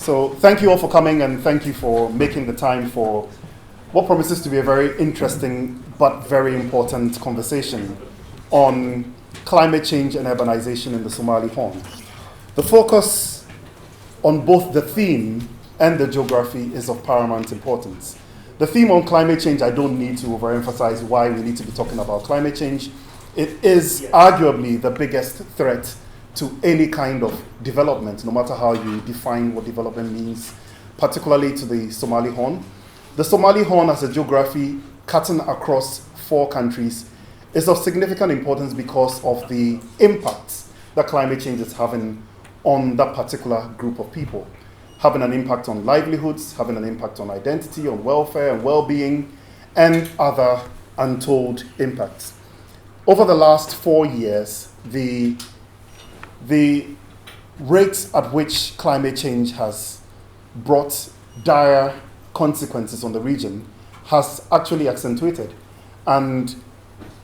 So thank you all for coming, and thank you for making the time for what promises to be a very interesting but very important conversation on climate change and urbanization in the Somali Horn. The focus on both the theme and the geography is of paramount importance. The theme on climate change, I don't need to overemphasize why we need to be talking about climate change. It is arguably the biggest threat to any kind of development, no matter how you define what development means, particularly to the Somali Horn. The Somali Horn as a geography cutting across 4 countries is of significant importance because of the impacts that climate change is having on that particular group of people. Having an impact on livelihoods, having an impact on identity, on welfare and well-being, and other untold impacts. Over the last 4 years, the rates at which climate change has brought dire consequences on the region has actually accentuated. And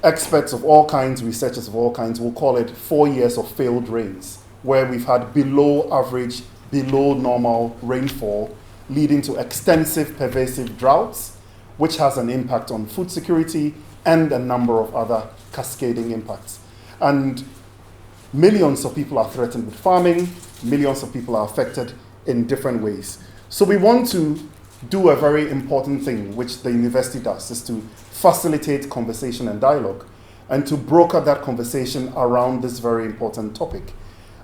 experts of all kinds, researchers of all kinds, will call it 4 years of failed rains, where we've had below average, below normal rainfall, leading to extensive, pervasive droughts, which has an impact on food security and a number of other cascading impacts. And millions of people are threatened with farming, millions of people are affected in different ways. So we want to do a very important thing, which the university does, is to facilitate conversation and dialogue, and to broker that conversation around this very important topic.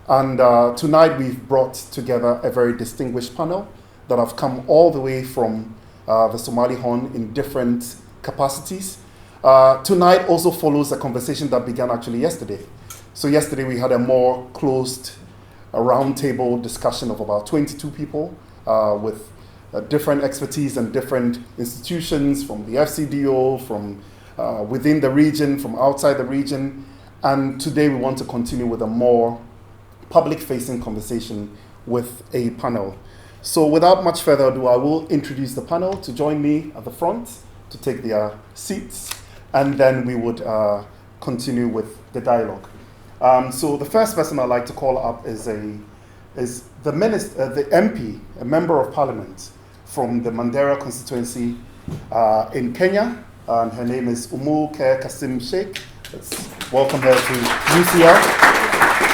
And tonight we've brought together a very distinguished panel that have come all the way from the Somali Horn in different capacities. Tonight also follows a conversation that began actually yesterday. So yesterday we had a more closed roundtable discussion of about 22 people with different expertise and different institutions from the FCDO, from within the region, from outside the region. And today we want to continue with a more public-facing conversation with a panel. So without much further ado, I will introduce the panel to join me at the front to take their seats, and then we would continue with the dialogue. So the first person I'd like to call up is the MP, a member of parliament from the Mandera constituency in Kenya. Her name is Umu Ker Kasim Sheikh. Let's welcome her to UCL.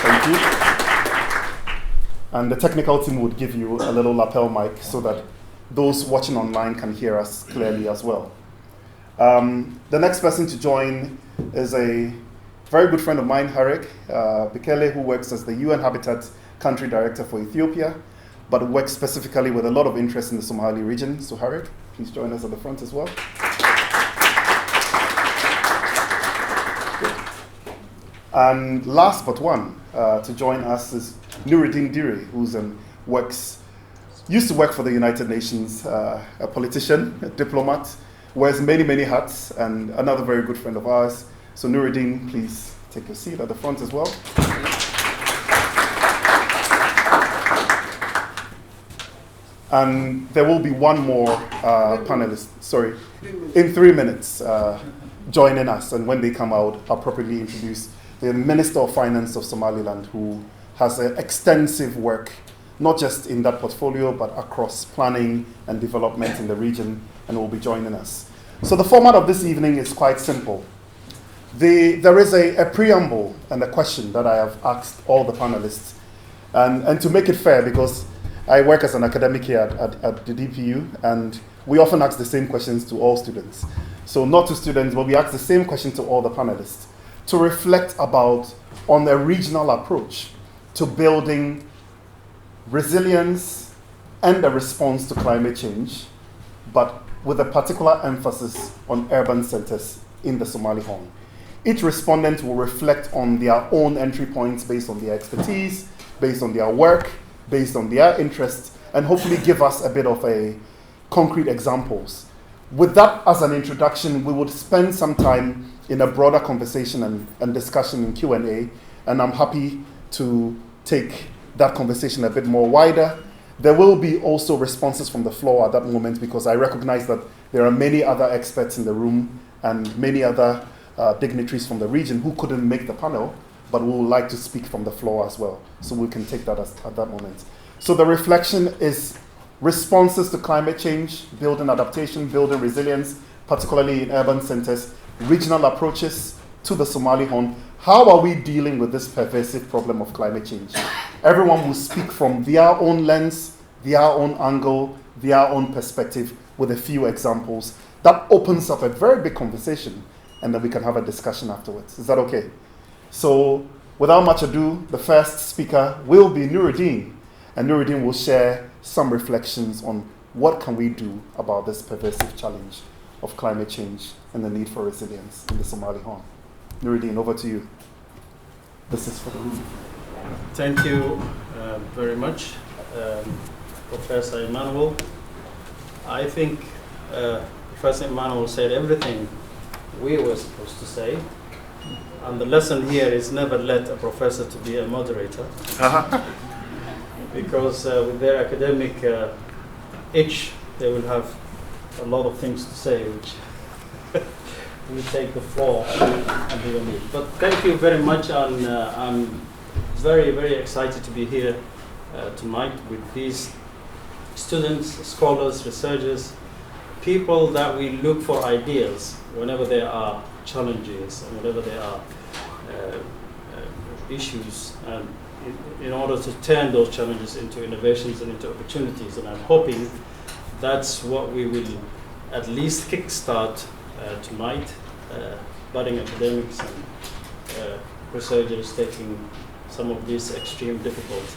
Thank you. And the technical team would give you a little lapel mic so that those watching online can hear us clearly as well. The next person to join is a very good friend of mine, Harik Bekele, who works as the UN Habitat Country Director for Ethiopia, but works specifically with a lot of interest in the Somali region. So Harik, please join us at the front as well. And last but one to join us is Nuruddin Dire, who used to work for the United Nations, a politician, a diplomat, wears many, many hats, and another very good friend of ours. So Nuruddin, please take your seat at the front as well. And there will be one more panelist, in 3 minutes, joining us. And when they come out, I'll properly introduce the Minister of Finance of Somaliland, who has extensive work, not just in that portfolio, but across planning and development in the region, and will be joining us. So the format of this evening is quite simple. There is a preamble and a question that I have asked all the panelists. And to make it fair, because I work as an academic here at the DPU, and we often ask the same questions to all students. So not to students, but we ask the same question to all the panelists, to reflect on a regional approach to building resilience and a response to climate change, but with a particular emphasis on urban centers in the Somali Horn. Each respondent will reflect on their own entry points based on their expertise, based on their work, based on their interests, and hopefully give us a bit of a concrete examples. With that as an introduction, we would spend some time in a broader conversation and discussion in Q&A, and I'm happy to take that conversation a bit more wider. There will be also responses from the floor at that moment, because I recognize that there are many other experts in the room and many other dignitaries from the region who couldn't make the panel, but we would like to speak from the floor as well. So we can take that at that moment. So the reflection is responses to climate change, building adaptation, building resilience, particularly in urban centers, regional approaches to the Somali Horn. How are we dealing with this pervasive problem of climate change? Everyone will speak from their own lens, their own angle, their own perspective with a few examples. That opens up a very big conversation, and then we can have a discussion afterwards. Is that okay? So without much ado, the first speaker will be Nuruddin, and Nuruddin will share some reflections on what can we do about this pervasive challenge of climate change and the need for resilience in the Somali Horn. Nuruddin, over to you. This is for the room. Thank you very much, Professor Emmanuel. I think Professor Emmanuel said everything we were supposed to say. And the lesson here is never let a professor to be a moderator. Because with their academic itch, they will have a lot of things to say, which will take the floor and be on it. But thank you very much, and I'm very, very excited to be here tonight with these students, scholars, researchers, people that we look for ideas whenever there are challenges and whenever there are issues, and in order to turn those challenges into innovations and into opportunities. And I'm hoping that's what we will at least kickstart tonight, budding academics and researchers taking some of these extreme difficult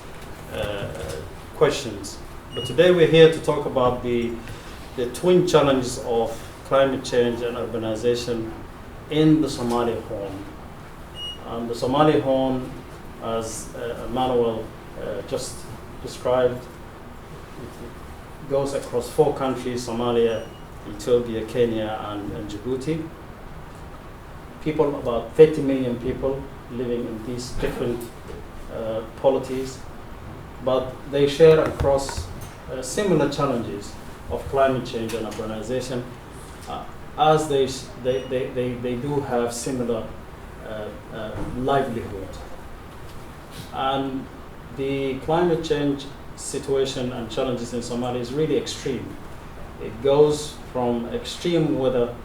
questions. But today we're here to talk about the twin challenges of climate change and urbanization in the Somali Horn. The Somali Horn, as Emmanuel just described, it goes across 4 countries: Somalia, Ethiopia, Kenya, and Djibouti. People, about 30 million people living in these different polities, but they share across similar challenges of climate change and urbanization, as they do have similar livelihood. And the climate change situation and challenges in Somalia is really extreme. It goes from extreme weather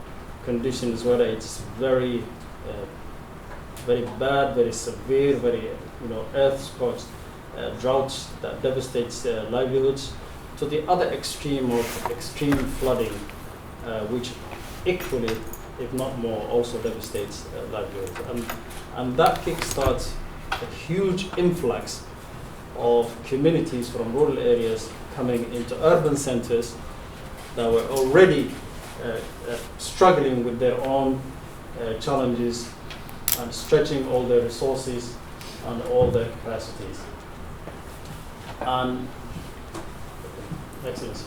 conditions, whether it's very bad, very severe, very earth-scorched droughts that devastates livelihoods, to the other extreme of extreme flooding, which equally, if not more, also devastates livelihoods. And that kickstarts a huge influx of communities from rural areas coming into urban centers that were already struggling with their own challenges and stretching all their resources and all their capacities. And excellent.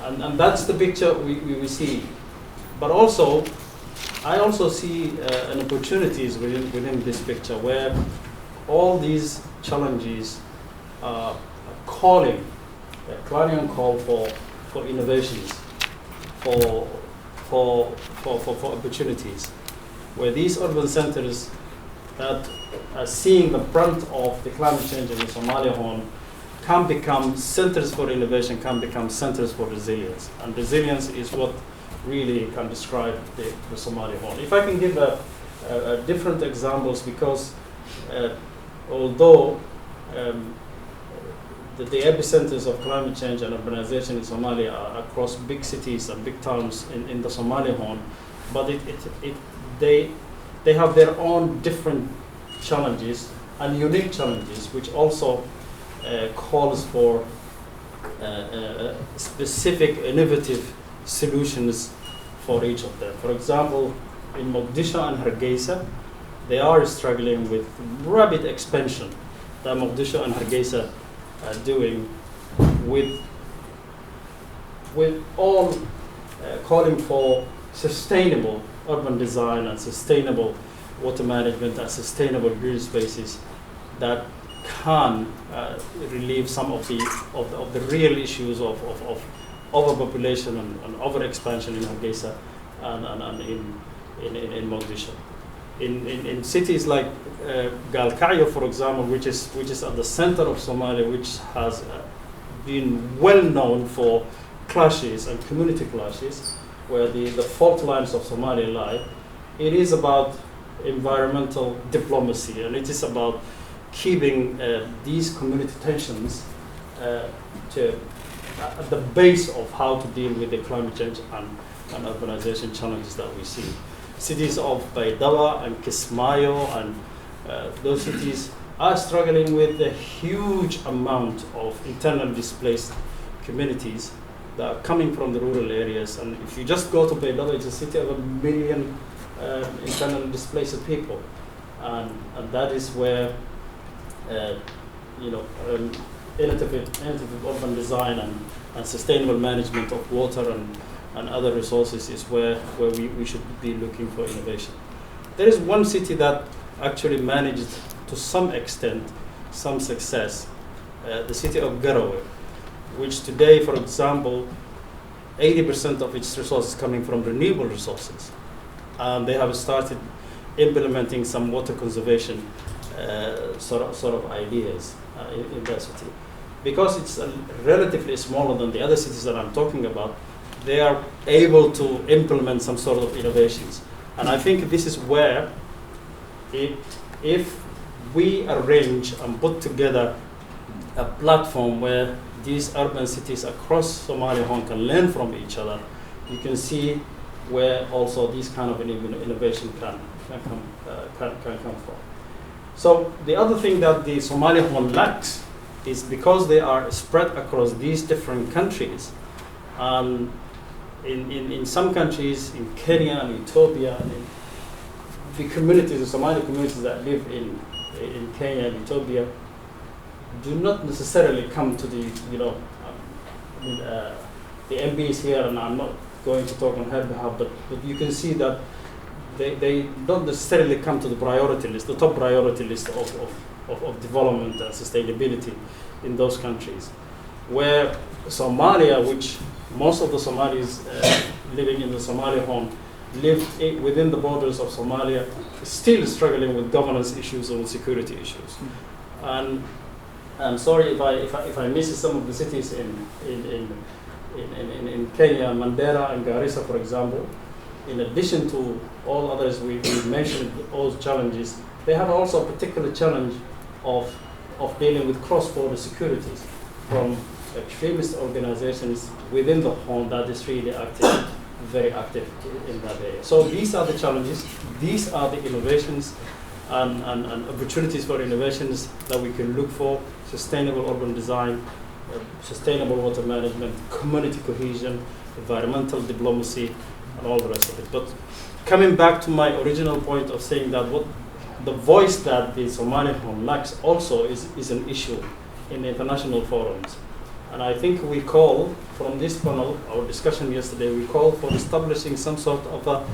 And that's the picture we see. But also, I also see an opportunities within this picture, where all these challenges are calling for innovations, for opportunities, where these urban centers that are seeing the brunt of the climate change in the Somali Horn can become centers for innovation, can become centers for resilience. And resilience is what really can describe the Somali Horn. If I can give different examples, because although the epicenters of climate change and urbanization in Somalia are across big cities and big towns in the Somali Horn, but they have their own different challenges and unique challenges, which also calls for specific innovative solutions for each of them. For example, in Mogadishu and Hargeisa, they are struggling with rapid expansion that Mogadishu and Hargeisa are doing, with all calling for sustainable urban design and sustainable water management and sustainable green spaces that can relieve some of the real issues of overpopulation and overexpansion in Hargeisa and in Mogadishu. in cities like Galkayo, for example, which is at the center of Somalia, which has been well known for clashes and community clashes, where the fault lines of Somalia lie. It is about environmental diplomacy, and it is about keeping these community tensions at the base of how to deal with the climate change and urbanization challenges that we see. Cities of Baidawa and Kismayo and those cities are struggling with a huge amount of internally displaced communities that are coming from the rural areas. And if you just go to Baidawa, it's a city of 1 million internally displaced people. And that is where innovative urban design and sustainable management of water and other resources is where we should be looking for innovation. There is one city that actually managed to some extent some success, the city of Garowe, which today, for example, 80% of its resources coming from renewable resources. They have started implementing some water conservation sort of ideas in their city. Because it's relatively smaller than the other cities that I'm talking about, they are able to implement some sort of innovations. And I think this is where, if we arrange and put together a platform where these urban cities across Somali Horn can learn from each other, you can see where also these kind of innovation can come from. So the other thing that the Somali Horn lacks is, because they are spread across these different countries, in some countries, in Kenya and Ethiopia, and the communities, the Somali communities that live in Kenya and Ethiopia, do not necessarily come to the MPs here, and I'm not going to talk on her behalf, but you can see that they don't necessarily come to the priority list, the top priority list of development and sustainability in those countries. Where Somalia, which most of the Somalis living in the Somali Horn live within the borders of Somalia, is still struggling with governance issues and security issues. And I'm sorry if I miss some of the cities in Kenya, Mandera and Garissa, for example. In addition to all others we mentioned, all challenges, they have also a particular challenge of dealing with cross-border securities from extremist organizations within the Horn that is really active, very active in that area. So these are the challenges, these are the innovations and opportunities for innovations that we can look for: sustainable urban design, sustainable water management, community cohesion, environmental diplomacy, and all the rest of it. But coming back to my original point of saying that what the voice that the Somali Horn lacks also is an issue in the international forums. And I think we call, from this panel, our discussion yesterday, we call for establishing some sort of a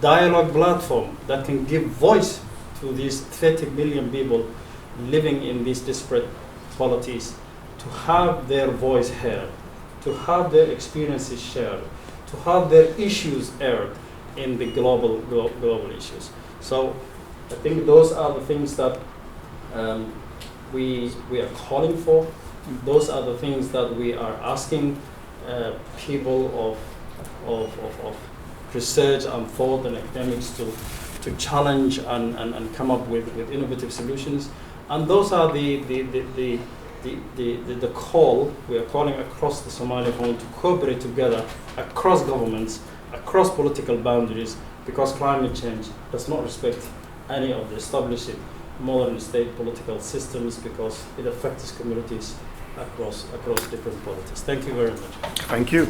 dialogue platform that can give voice to these 30 million people living in these disparate polities, to have their voice heard, to have their experiences shared, to have their issues aired in the global issues. So I think those are the things that we are calling for. Those are the things that we are asking people of research and thought and academics to challenge and come up with innovative solutions. And those are the call we are calling across the Somali Horn to cooperate together across governments, across political boundaries, because climate change does not respect any of the established modern state political systems, because it affects communities across different polities. Thank you very much. Thank you.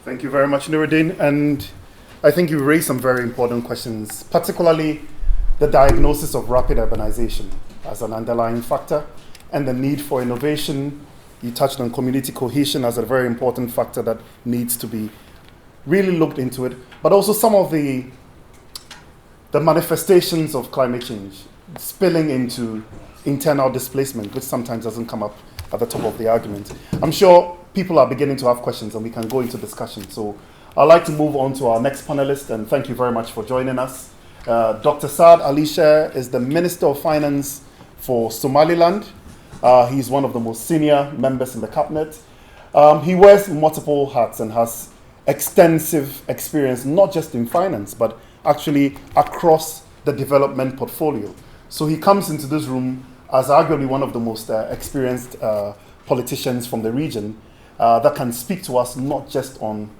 Thank you very much, Nuruddin. And I think you raised some very important questions, particularly the diagnosis of rapid urbanization as an underlying factor and the need for innovation. You touched on community cohesion as a very important factor that needs to be really looked into it, but also some of the manifestations of climate change spilling into internal displacement, which sometimes doesn't come up at the top of the argument. I'm sure people are beginning to have questions and we can go into discussion. So I'd like to move on to our next panelist, and thank you very much for joining us. Dr. Saad Alisher is the Minister of Finance for Somaliland. He's one of the most senior members in the cabinet. He wears multiple hats and has extensive experience, not just in finance, but actually across the development portfolio. So he comes into this room as arguably one of the most experienced politicians from the region that can speak to us not just on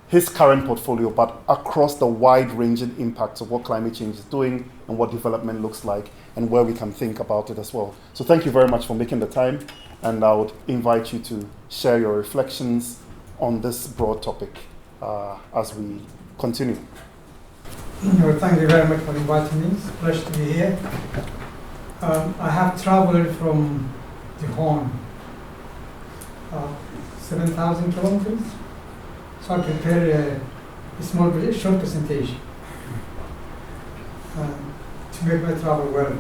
his current portfolio, but across the wide-ranging impacts of what climate change is doing and what development looks like and where we can think about it as well. So thank you very much for making the time, and I would invite you to share your reflections on this broad topic as we continue. Well, thank you very much for inviting me. It's a pleasure to be here. I have traveled from the Horn, 7,000 kilometers. So I prepared a short presentation to make my travel well.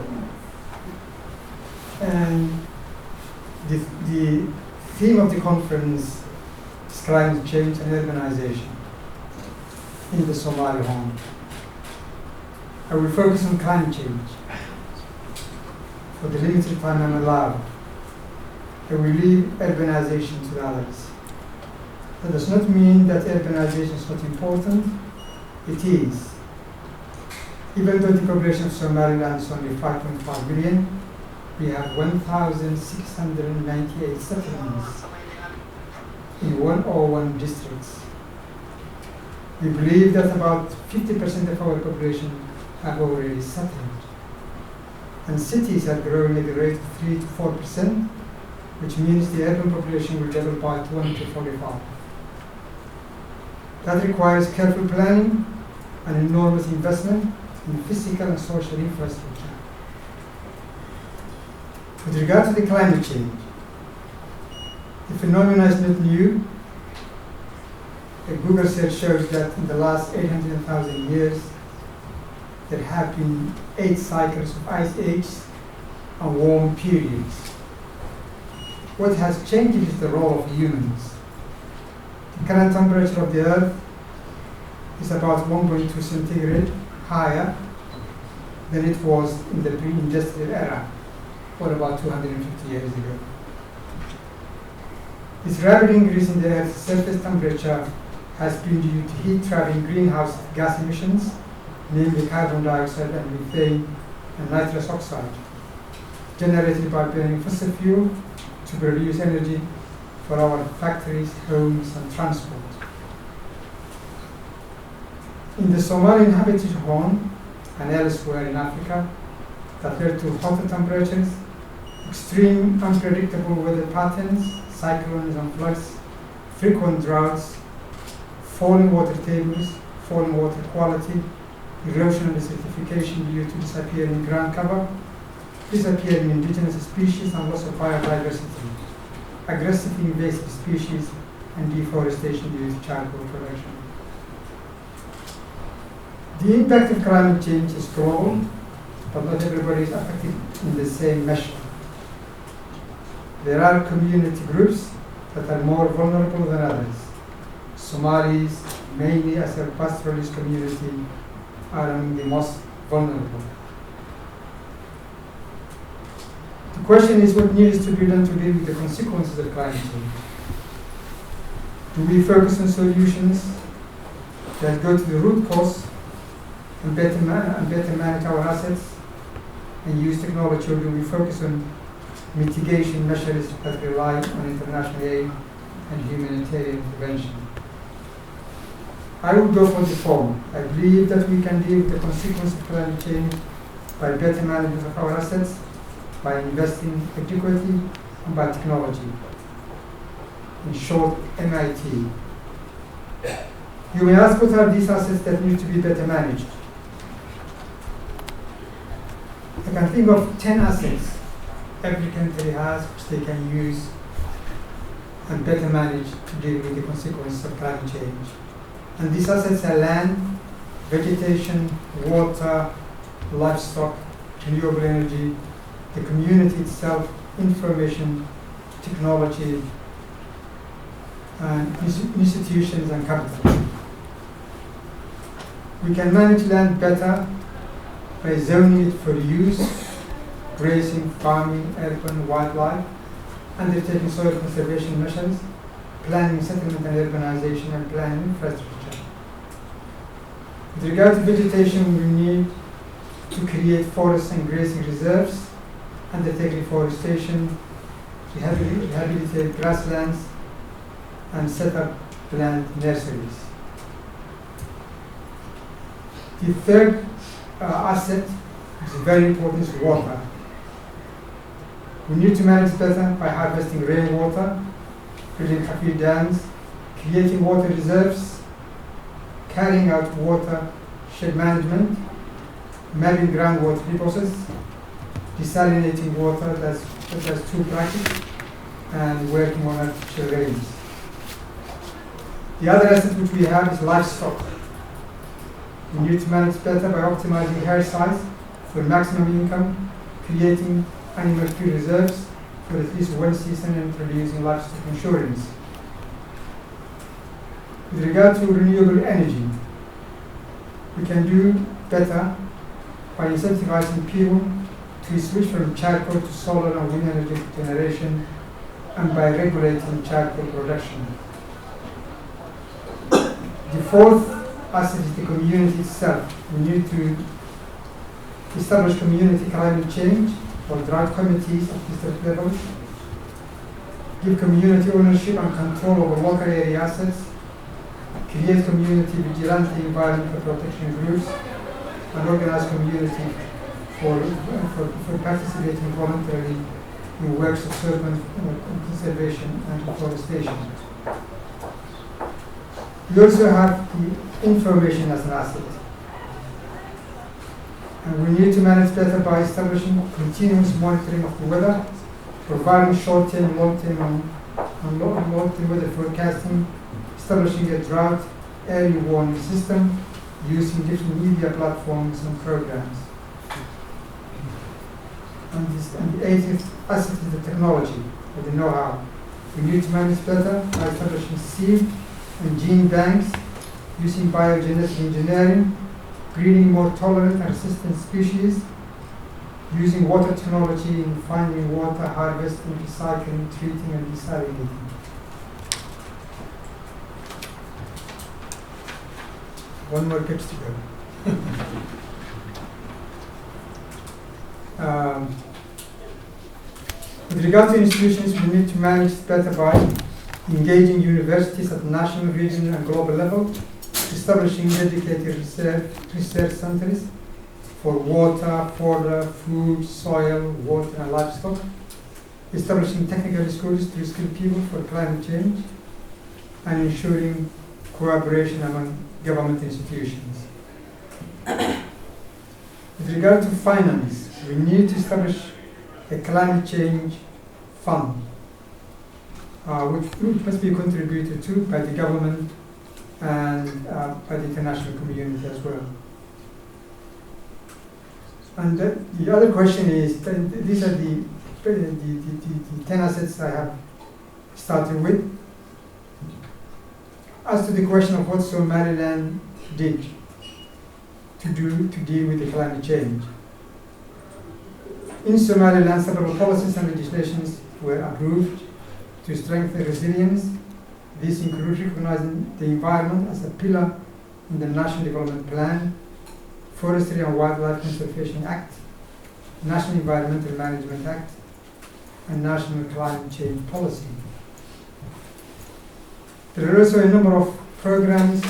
And the theme of the conference is climate change and urbanization in the Somali Horn. I will focus on climate change. For the limited time I'm allowed, I will leave urbanization to others. That does not mean that urbanization is not important. It is. Even though the population of Somaliland is only 5.5 million, we have 1,698 settlements in 101 districts. We believe that about 50% of our population have already settled. And cities are growing at a rate of 3 to 4%, which means the urban population will double by 2045. That requires careful planning and enormous investment in physical and social infrastructure. With regard to the climate change, the phenomenon is not new. A Google search shows that in the last 800,000 years, there have been 8 cycles of ice ages and warm periods. What has changed is the role of humans. The current temperature of the Earth is about 1.2 centigrade higher than it was in the pre-industrial era, or about 250 years ago. This rapid increase in the Earth's surface temperature has been due to heat-trapping greenhouse gas emissions, namely carbon dioxide and methane and nitrous oxide, generated by burning fossil fuel to produce energy for our factories, homes, and transport. In the Somali inhabited Horn and elsewhere in Africa, that led to hotter temperatures, extreme unpredictable weather patterns, cyclones and floods, frequent droughts, falling water tables, falling water quality, erosion and desertification due to disappearing ground cover, disappearing indigenous species and loss of biodiversity, aggressive invasive species, and deforestation due to charcoal production. The impact of climate change is global, but not everybody is affected in the same measure. There are community groups that are more vulnerable than others. Somalis, mainly as a pastoralist community, are among the most vulnerable. The question is what needs to be done to deal with the consequences of climate change. Do we focus on solutions that go to the root cause and better manage our assets and use technology, or do we focus on mitigation measures that rely on international aid and humanitarian intervention? I would go for the former. I believe that we can deal with the consequences of climate change by better management of our assets, by investing adequately, and by technology. In short, MIT. You may ask, what are these assets that need to be better managed? I can think of 10 assets every country has which they can use and better manage to deal with the consequences of climate change. And these assets are land, vegetation, water, livestock, renewable energy, the community itself, information, technology, and institutions and capital. We can manage land better by zoning it for use, grazing, farming, urban, wildlife, undertaking soil conservation measures, planning settlement and urbanization, and planning infrastructure. With regard to vegetation, we need to create forests and grazing reserves, undertake reforestation, rehabilitate grasslands, and set up plant nurseries. The third asset is very important, is water. We need to manage better by harvesting rainwater, building acute dams, creating water reserves, carrying out watershed management, mapping groundwater deposits, desalinating water, that's two practice, and working on artificial rains. The other asset which we have is livestock. We need to manage better by optimizing herd size for maximum income, creating animal feed reserves for at least one season, and introducing livestock insurance. With regard to renewable energy, we can do better by incentivizing people to switch from charcoal to solar and wind energy generation, and by regulating charcoal production. The fourth asset is the community itself. We need to establish community climate change or drought committees at district level, give community ownership and control over local area assets, create community vigilante environmental protection groups, and organize community for participating voluntarily in works of urban conservation and reforestation. We also have the information as an asset. And we need to manage better by establishing continuous monitoring of the weather, providing short-term, long-term, and long-term weather forecasting, establishing a drought early warning system, using different media platforms and programs. And the eighth asset is the technology, or the know-how. We need to manage better by establishing seed and gene banks, using biogenetic engineering, breeding more tolerant and resistant species, using water technology in finding water, harvesting, recycling, treating, and desalinating. One more pitch to go. With regard to institutions, we need to manage better by engaging universities at national, regional, and global level, establishing dedicated research centers for water, fodder, food, soil, water, and livestock, establishing technical schools to skill people for climate change, and ensuring cooperation among government institutions. With regard to finance, we need to establish a climate change fund, which must be contributed to by the government and by the international community as well. And the other question is, these are the 10 assets I have started with. As to the question of what Somaliland did to deal with the climate change. In Somaliland, several policies and legislations were approved to strengthen resilience. These include recognizing the environment as a pillar in the National Development Plan, Forestry and Wildlife Conservation Act, National Environmental Management Act, and National Climate Change Policy. There are also a number of programs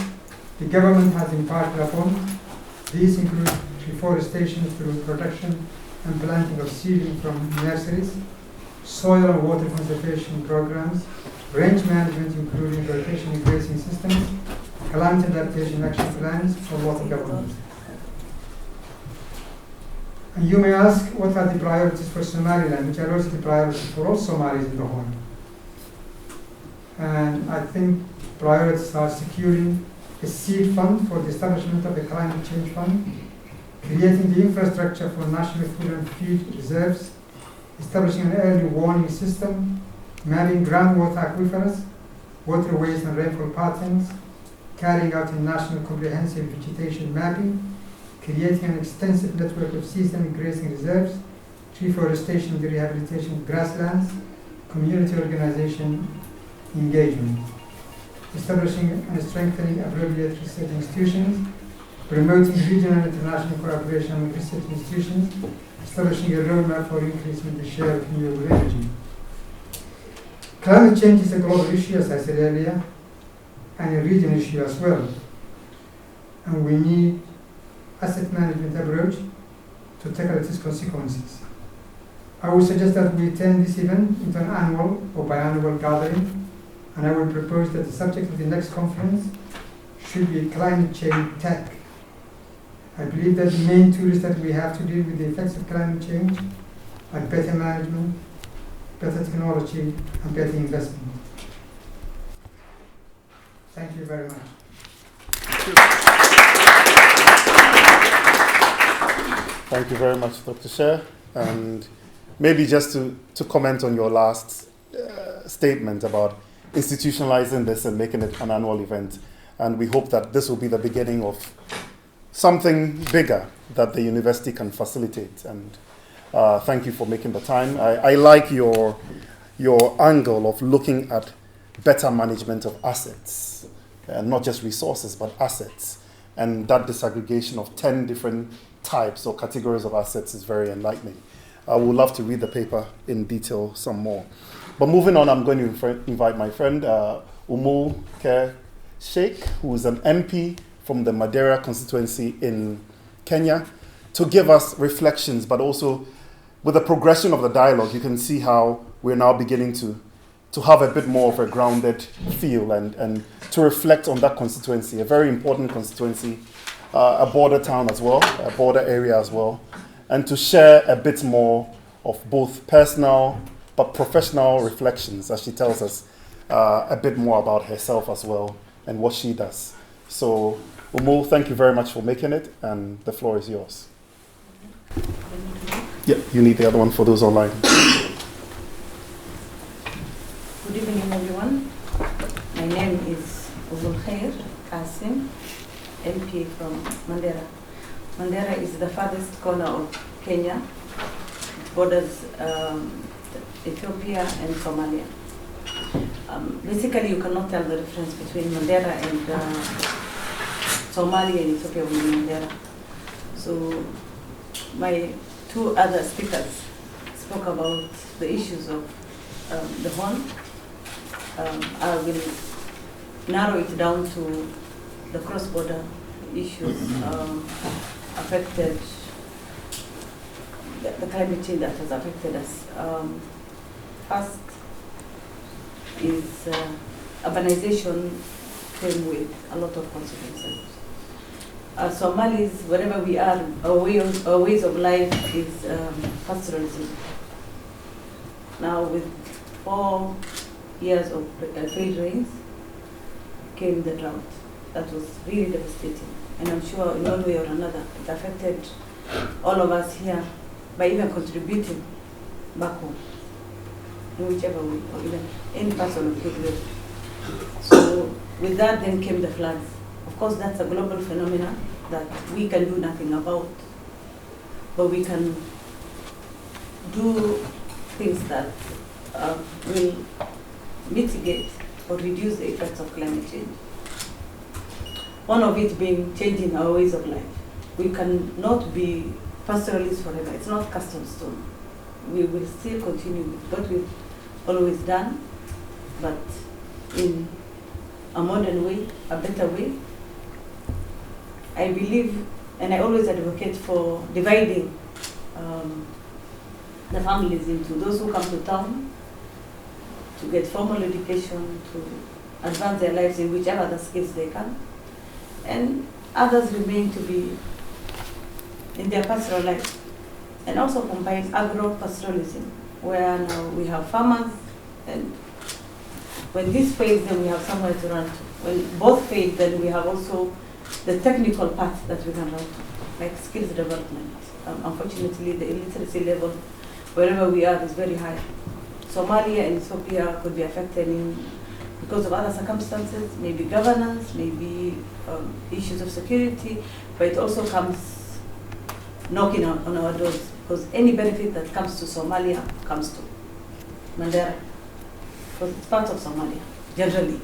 the government has embarked upon. These include reforestation through production and planting of seedling from nurseries, soil and water conservation programs, range management including rotation and grazing systems, climate adaptation action plans for local government. And you may ask, what are the priorities for Somaliland, which are also the priorities for all Somalis in the Horn? And I think priorities are securing a seed fund for the establishment of a climate change fund, creating the infrastructure for national food and feed reserves, establishing an early warning system, mapping groundwater aquifers, waterways and rainfall patterns, carrying out a national comprehensive vegetation mapping, creating an extensive network of seasonal grazing reserves, reforestation and the rehabilitation of grasslands, community organization engagement, establishing and strengthening appropriate research institutions, promoting regional and international cooperation among research institutions, establishing a roadmap for increasing the share of renewable energy. Climate change is a global issue, as I said earlier, and a regional issue as well. And we need asset management approach to tackle its consequences. I would suggest that we turn this event into an annual or biannual gathering, and I would propose that the subject of the next conference should be climate change tech. I believe that the main tools that we have to deal with the effects of climate change are better management, better technology, and better investment. Thank you very much. Thank you very much, Dr. Sher. And maybe just to comment on your last statement about institutionalizing this and making it an annual event. And we hope that this will be the beginning of something bigger that the university can facilitate. And thank you for making the time. I like your angle of looking at better management of assets, not just resources, but assets. And that disaggregation of 10 different types or categories of assets is very enlightening. I would love to read the paper in detail some more. But moving on, I'm going to invite my friend Umul Ker Sheikh, who is an MP from the Madeira constituency in Kenya, to give us reflections, but also with the progression of the dialogue, you can see how we're now beginning to have a bit more of a grounded feel and to reflect on that constituency, a very important constituency, a border town as well, a border area as well, and to share a bit more of both personal but professional reflections as she tells us a bit more about herself as well and what she does. So, Umul, thank you very much for making it, and the floor is yours. Yeah, you need the other one for those online. Good evening, everyone. My name is Umul Khair Qasim, MP from Mandera. Mandera is the farthest corner of Kenya. It borders Ethiopia and Somalia. Basically, you cannot tell the difference between Mandera and Somalia and Ethiopia with Mandera. So, my two other speakers spoke about the issues of the Horn. I will narrow it down to the cross-border issues affected, the climate change that has affected us. First is urbanization came with a lot of consequences. As Somalis, wherever we are, our ways of life is pastoralism. Now, with 4 years of failed rains, came the drought. That was really devastating. And I'm sure in one way or another, it affected all of us here by even contributing back home, in whichever way, or even any person of goodwill. So with that then came the floods. Of course, that's a global phenomenon that we can do nothing about, but we can do things that will mitigate or reduce the effects of climate change. One of it being changing our ways of life. We cannot be pastoralists forever. It's not cast in stone. We will still continue with what we've always done, but in a modern way, a better way. I believe, and I always advocate for dividing the families into those who come to town to get formal education, to advance their lives in whichever other skills they can, and others remain to be in their pastoral life. And also combine agro-pastoralism, where now we have farmers, and when this fails, then we have somewhere to run to. When both fail, then we have also the technical path that we can run to, like skills development. Unfortunately, the illiteracy level, wherever we are, is very high. Somalia and Ethiopia could be affected because of other circumstances, maybe governance, maybe issues of security, but it also comes knocking on our doors, because any benefit that comes to Somalia comes to Mandera, because it's part of Somalia, generally.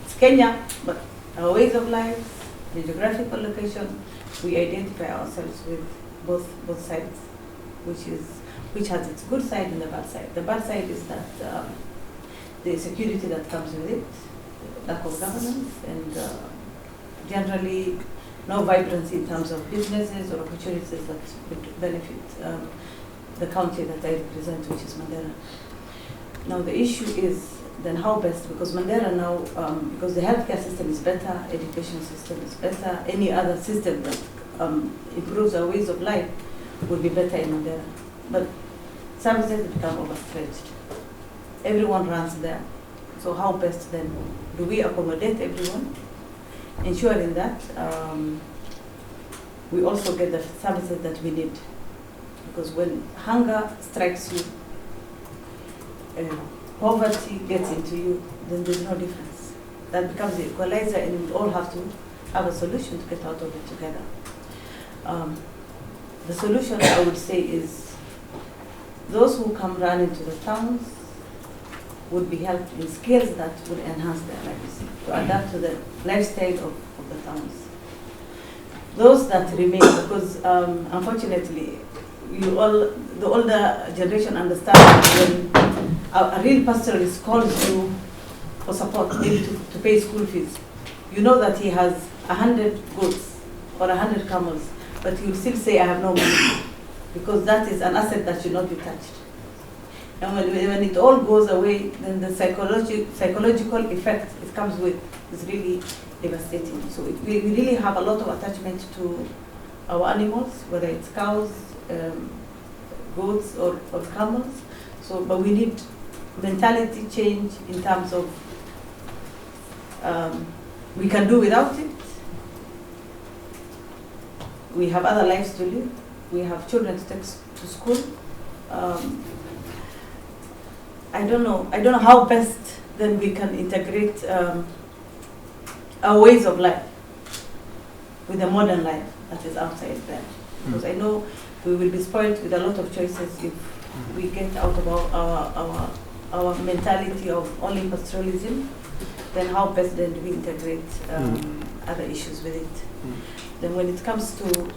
It's Kenya, but our ways of life, the geographical location, we identify ourselves with both sides, which has its good side and the bad side. The bad side is that the security that comes with it, lack of governance, and generally no vibrancy in terms of businesses or opportunities that would benefit the country that I represent, which is Mandera. Now the issue is then how best, because Mandera now, because the healthcare system is better, education system is better, any other system that improves our ways of life would be better in Mandera. But services become overstretched. Everyone runs there. So how best then do we accommodate everyone, ensuring that we also get the services that we need? Because when hunger strikes you, poverty gets into you, then there's no difference. That becomes the equalizer, and we all have to have a solution to get out of it together. The solution, I would say, is those who come run into the towns would be helped in skills that would enhance their lives, to adapt to the lifestyle of the towns. Those that remain, because unfortunately, the older generation understands that when a real pastoralist calls you for support, maybe to pay school fees, you know that he has 100 goats or 100 camels, but he will still say, I have no money, because that is an asset that should not be touched. And when it all goes away, then the psychological effect it comes with is really devastating. So we really have a lot of attachment to our animals, whether it's cows, goats, or camels. So, but we need mentality change in terms of we can do without it. We have other lives to live. We have children to take to school. I don't know how best then we can integrate our ways of life with the modern life that is outside there. Because I know we will be spoiled with a lot of choices if we get out of our mentality of only pastoralism. Then how best then do we integrate other issues with it? Then when it comes to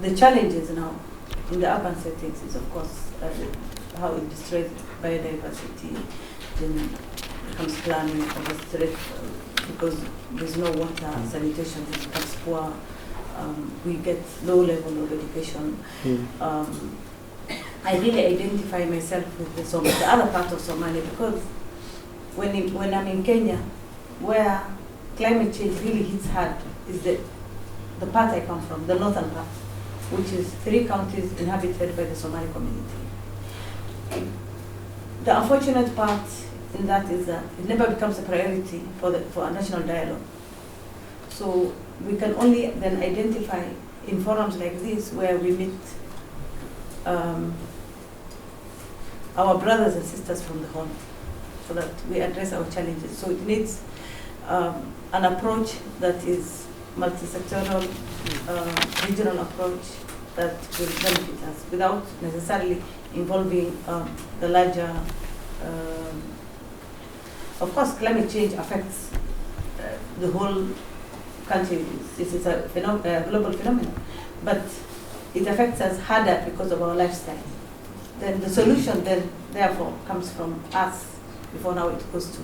the challenges now in the urban settings is of course how it destroys biodiversity, then becomes planning overstretched because there's no water, sanitation becomes poor, we get low level of education. I really identify myself with the other part of Somalia, because when I'm in Kenya, where climate change really hits hard is the part I come from, the northern part, which is 3 counties inhabited by the Somali community. The unfortunate part in that is that it never becomes a priority for a national dialogue. So we can only then identify in forums like this where we meet our brothers and sisters from the Horn, so that we address our challenges. So it needs an approach that is multi-sectoral, regional approach that will benefit us without necessarily involving the larger. Of course, climate change affects the whole country. This is a global phenomenon, but it affects us harder because of our lifestyle. Then the solution then therefore comes from us before now it goes to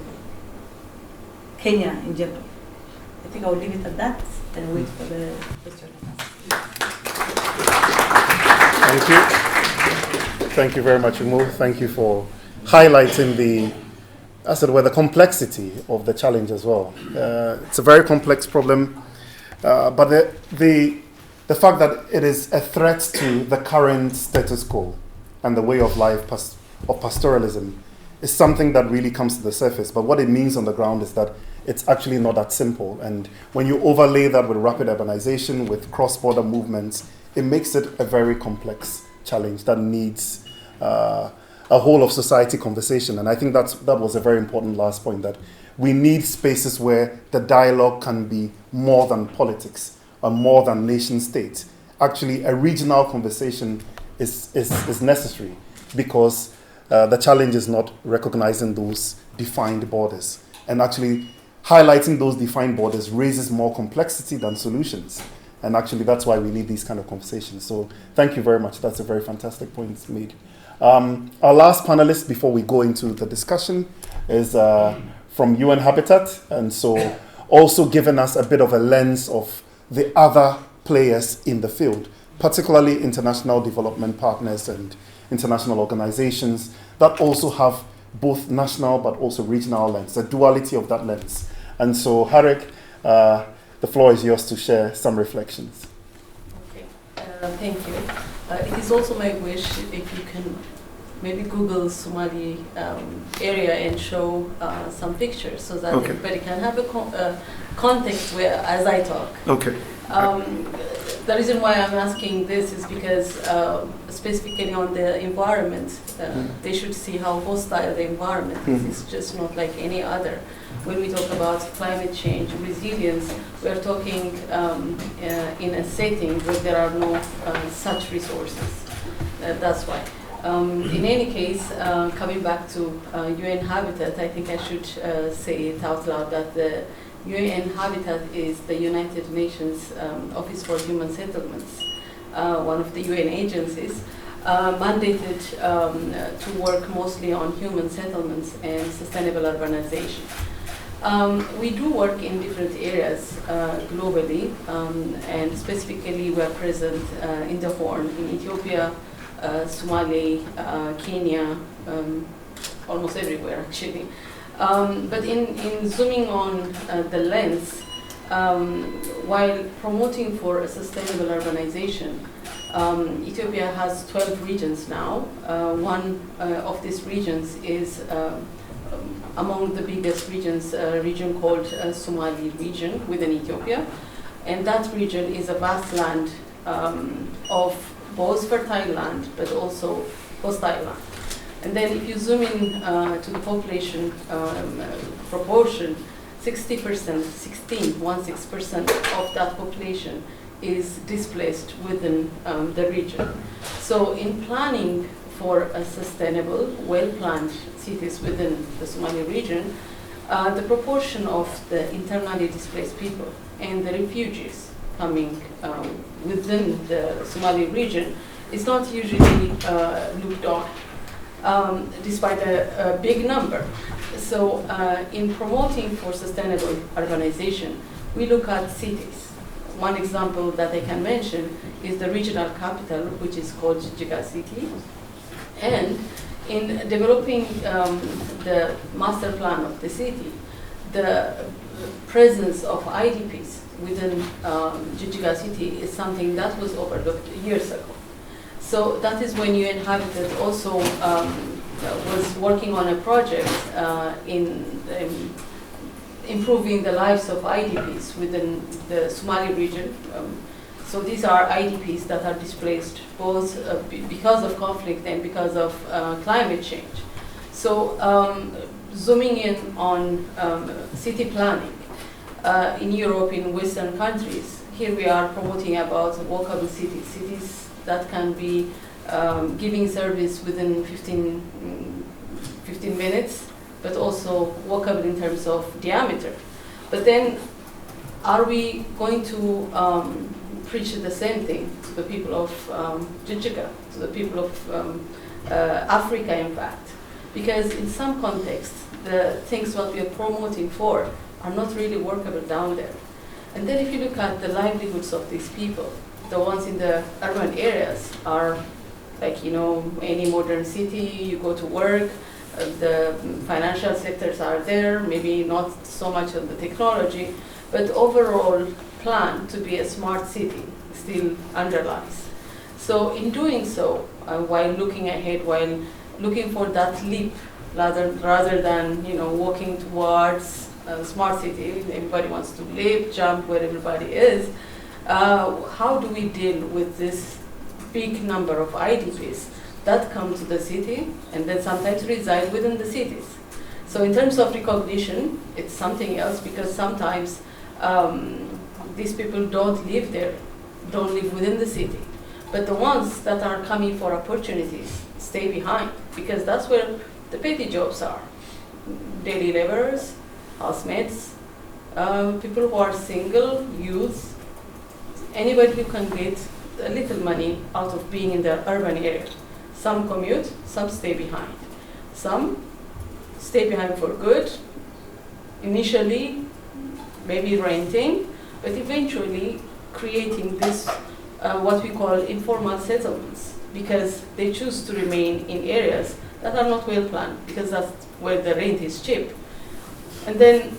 Kenya in general. I think I will leave it at that and wait for the question. Thank you. Thank you very much, Umu. Thank you for highlighting the complexity of the challenge as well. It's a very complex problem, but the fact that it is a threat to the current status quo and the way of life of pastoralism is something that really comes to the surface. But what it means on the ground is that it's actually not that simple. And when you overlay that with rapid urbanization, with cross-border movements, it makes it a very complex challenge that needs a whole of society conversation. And I think that was a very important last point, that we need spaces where the dialogue can be more than politics or more than nation state. Actually, a regional conversation is necessary, because the challenge is not recognizing those defined borders. And actually, highlighting those defined borders raises more complexity than solutions. And actually, that's why we need these kind of conversations. So thank you very much. That's a very fantastic point made. Our last panelist before we go into the discussion is from UN Habitat. And so also giving us a bit of a lens of the other players in the field, particularly international development partners and international organizations that also have both national but also regional lens, a duality of that lens. And so, Harik, the floor is yours to share some reflections. Okay, thank you. It is also my wish if you can maybe Google Somali area and show some pictures so that everybody can have a context where, as I talk. Okay. The reason why I'm asking this is because specifically on the environment, they should see how hostile the environment is. It's just not like any other. When we talk about climate change, resilience, we're talking in a setting where there are no such resources. That's why. In any case, coming back to UN Habitat, I think I should say it out loud that the UN Habitat is the United Nations Office for Human Settlements, one of the UN agencies, mandated to work mostly on human settlements and sustainable urbanization. We do work in different areas globally, and specifically we are present in the Horn, in Ethiopia, Somalia, Kenya, almost everywhere actually. But in zooming on the lens, while promoting for a sustainable urbanization, Ethiopia has 12 regions now. One of these regions is among the biggest regions, a region called Somali region within Ethiopia. And that region is a vast land of both fertile land but also hostile land. And then if you zoom in to the population proportion, 16% of that population is displaced within the region. So in planning for a sustainable, well-planned cities within the Somali region, the proportion of the internally displaced people and the refugees coming within the Somali region is not usually looked on, despite a big number. So in promoting for sustainable urbanization, we look at cities. One example that I can mention is the regional capital, which is called Jijjiga City. And in developing the master plan of the city, the presence of IDPs within Jijjiga City is something that was overlooked years ago. So that is when UN Habitat also was working on a project in improving the lives of IDPs within the Somali region. So these are IDPs that are displaced both because of conflict and because of climate change. So zooming in on city planning in Europe, in Western countries, here we are promoting about walkable cities, cities that can be giving service within 15 minutes, but also walkable in terms of diameter. But then, are we going to preach the same thing to the people of Jijjiga, to the people of Africa, in fact? Because in some contexts, the things what we are promoting for are not really workable down there. And then if you look at the livelihoods of these people, the ones in the urban areas are like, you know, any modern city, you go to work, the financial sectors are there, maybe not so much on the technology, but overall plan to be a smart city still underlies. So in doing so, while looking ahead, while looking for that leap, rather than, you know, walking towards a smart city, everybody wants to leap, jump where everybody is, how do we deal with this big number of IDPs that come to the city and then sometimes reside within the cities. So in terms of recognition, it's something else, because sometimes these people don't live there, don't live within the city. But the ones that are coming for opportunities stay behind, because that's where the petty jobs are. Daily laborers, housemates, people who are single, youth, anybody who can get a little money out of being in the urban area. Some commute, some stay behind. Some stay behind for good, initially maybe renting, but eventually creating this, what we call informal settlements, because they choose to remain in areas that are not well planned, because that's where the rent is cheap. And then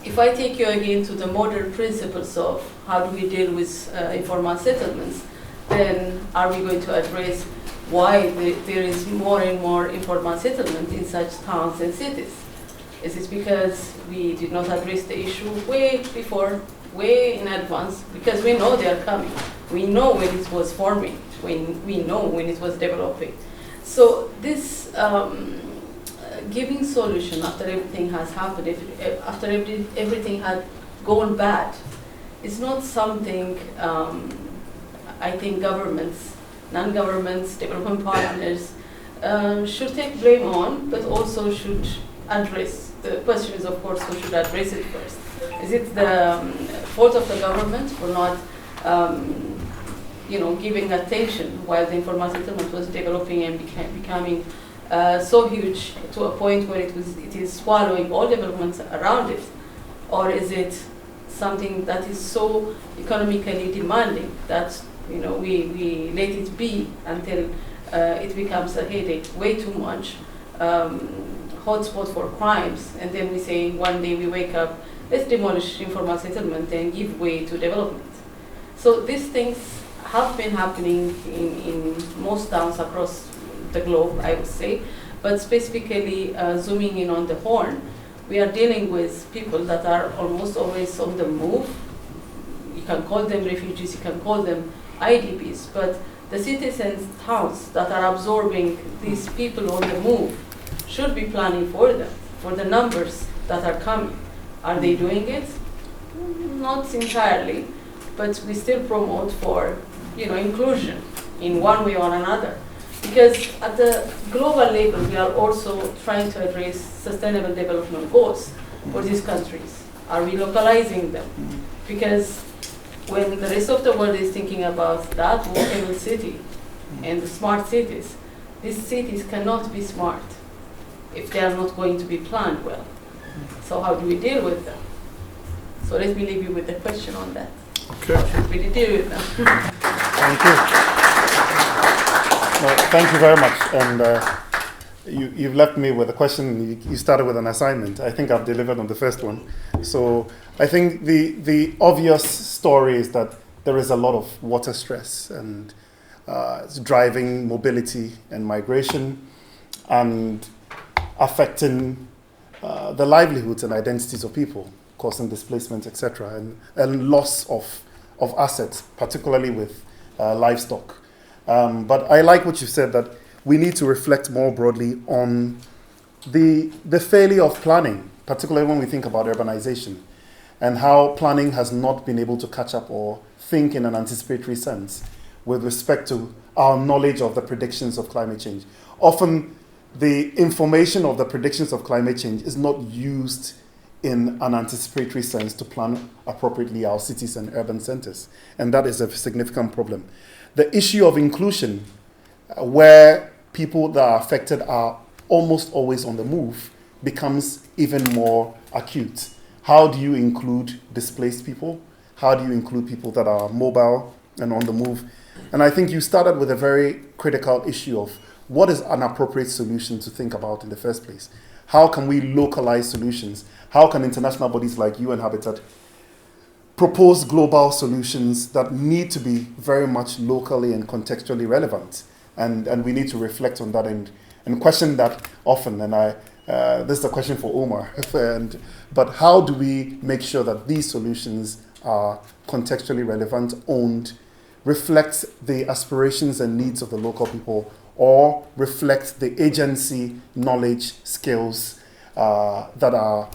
if I take you again to the modern principles of how do we deal with informal settlements, then are we going to address why there is more and more informal settlement in such towns and cities? Is it because we did not address the issue way before, way in advance? Because we know they are coming. We know when it was forming, we know when it was developing. So this giving solution after everything has happened, after everything had gone bad, is not something I think governments, non-governments, development partners should take blame on, but also should address. The question is, of course, who should address it first? Is it the fault of the government for not giving attention while the informal settlement was developing and becoming so huge to a point where it is swallowing all developments around it? Or is it something that is so economically demanding that we let it be until it becomes a headache, way too much, hotspot for crimes, and then we say one day we wake up, let's demolish informal settlement and give way to development. So these things have been happening in most towns across the globe, I would say, but specifically zooming in on the Horn, we are dealing with people that are almost always on the move. You can call them refugees, you can call them IDPs, but the cities and towns that are absorbing these people on the move should be planning for them, for the numbers that are coming. Are they doing it? Not entirely, but we still promote for inclusion in one way or another. Because at the global level, we are also trying to address sustainable development goals for these countries. Are we localizing them? Because when the rest of the world is thinking about that walkable city and the smart cities, these cities cannot be smart if they are not going to be planned well. So how do we deal with them? So let me leave you with a question on that. Okay. How should we deal with them? Thank you. No, thank you very much. And you've left me with a question. You started with an assignment. I think I've delivered on the first one. So I think the obvious story is that there is a lot of water stress, and it's driving mobility and migration and affecting the livelihoods and identities of people, causing displacement, etc., and loss of assets, particularly with livestock. But I like what you said, that we need to reflect more broadly on the failure of planning, particularly when we think about urbanization, and how planning has not been able to catch up or think in an anticipatory sense with respect to our knowledge of the predictions of climate change. Often, the information of the predictions of climate change is not used in an anticipatory sense to plan appropriately our cities and urban centers. And that is a significant problem. The issue of inclusion, where people that are affected are almost always on the move, becomes even more acute. How do you include displaced people? How do you include people that are mobile and on the move? And I think you started with a very critical issue of what is an appropriate solution to think about in the first place? How can we localize solutions? How can international bodies like UN Habitat propose global solutions that need to be very much locally and contextually relevant? And we need to reflect on that and question that often. And this is a question for Omar. But how do we make sure that these solutions are contextually relevant, owned, reflect the aspirations and needs of the local people, or reflect the agency, knowledge, skills that are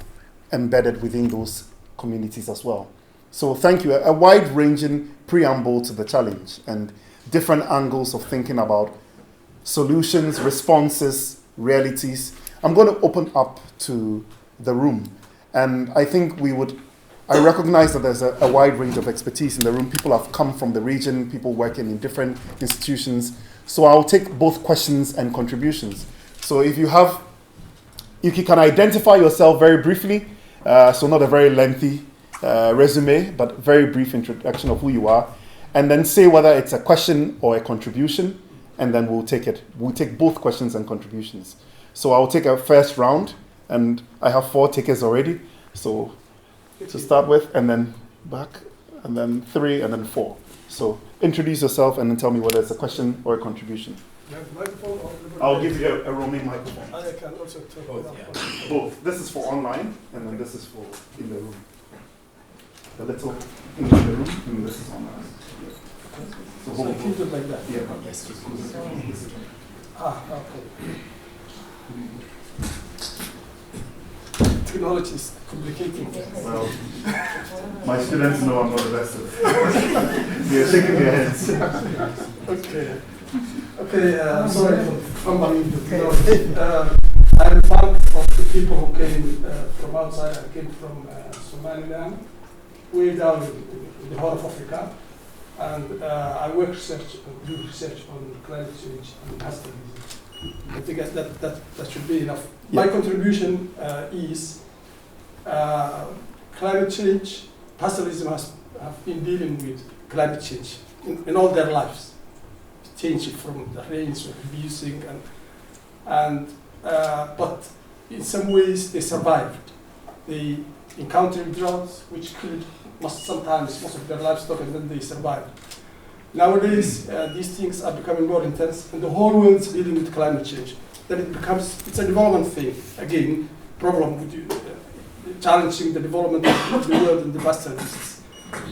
embedded within those communities as well. So thank you. A wide-ranging preamble to the challenge and different angles of thinking about solutions, responses, realities. I'm going to open up to the room. And I think I recognize that there's a wide range of expertise in the room. People have come from the region, people working in different institutions. So I'll take both questions and contributions. So if you can identify yourself very briefly, so not a very lengthy resume, but very brief introduction of who you are, and then say whether it's a question or a contribution, and then we'll take it. We'll take both questions and contributions. So I'll take a first round, and I have 4 takers already. So to start with, and then back, and then 3, and then 4. So introduce yourself and then tell me whether it's a question or a contribution. I'll give you a roaming microphone. I can also talk both. Both. This is for online, and then this is for in the room. The little in the room, and this is online. So hold keep it like that. Yeah. Yes. Okay. Technology is complicating. Well, my students know I'm not the best at it. They're shaking their heads. Okay. Okay, sorry for fumbling the technology. I'm part of the people who came from outside. I came from Somaliland, way down in the Horn of Africa. And I do research on climate change and pastoralism. I think that should be enough. My contribution is climate change. Pastoralism have been dealing with climate change in all their lives, changing from the rains to abusing but in some ways they survived. They encountered droughts which killed most of their livestock, and then they survived. Nowadays, these things are becoming more intense, and the whole world is dealing with climate change. Then it's a development thing. Again, problem with challenging the development of the world and the pastoralists.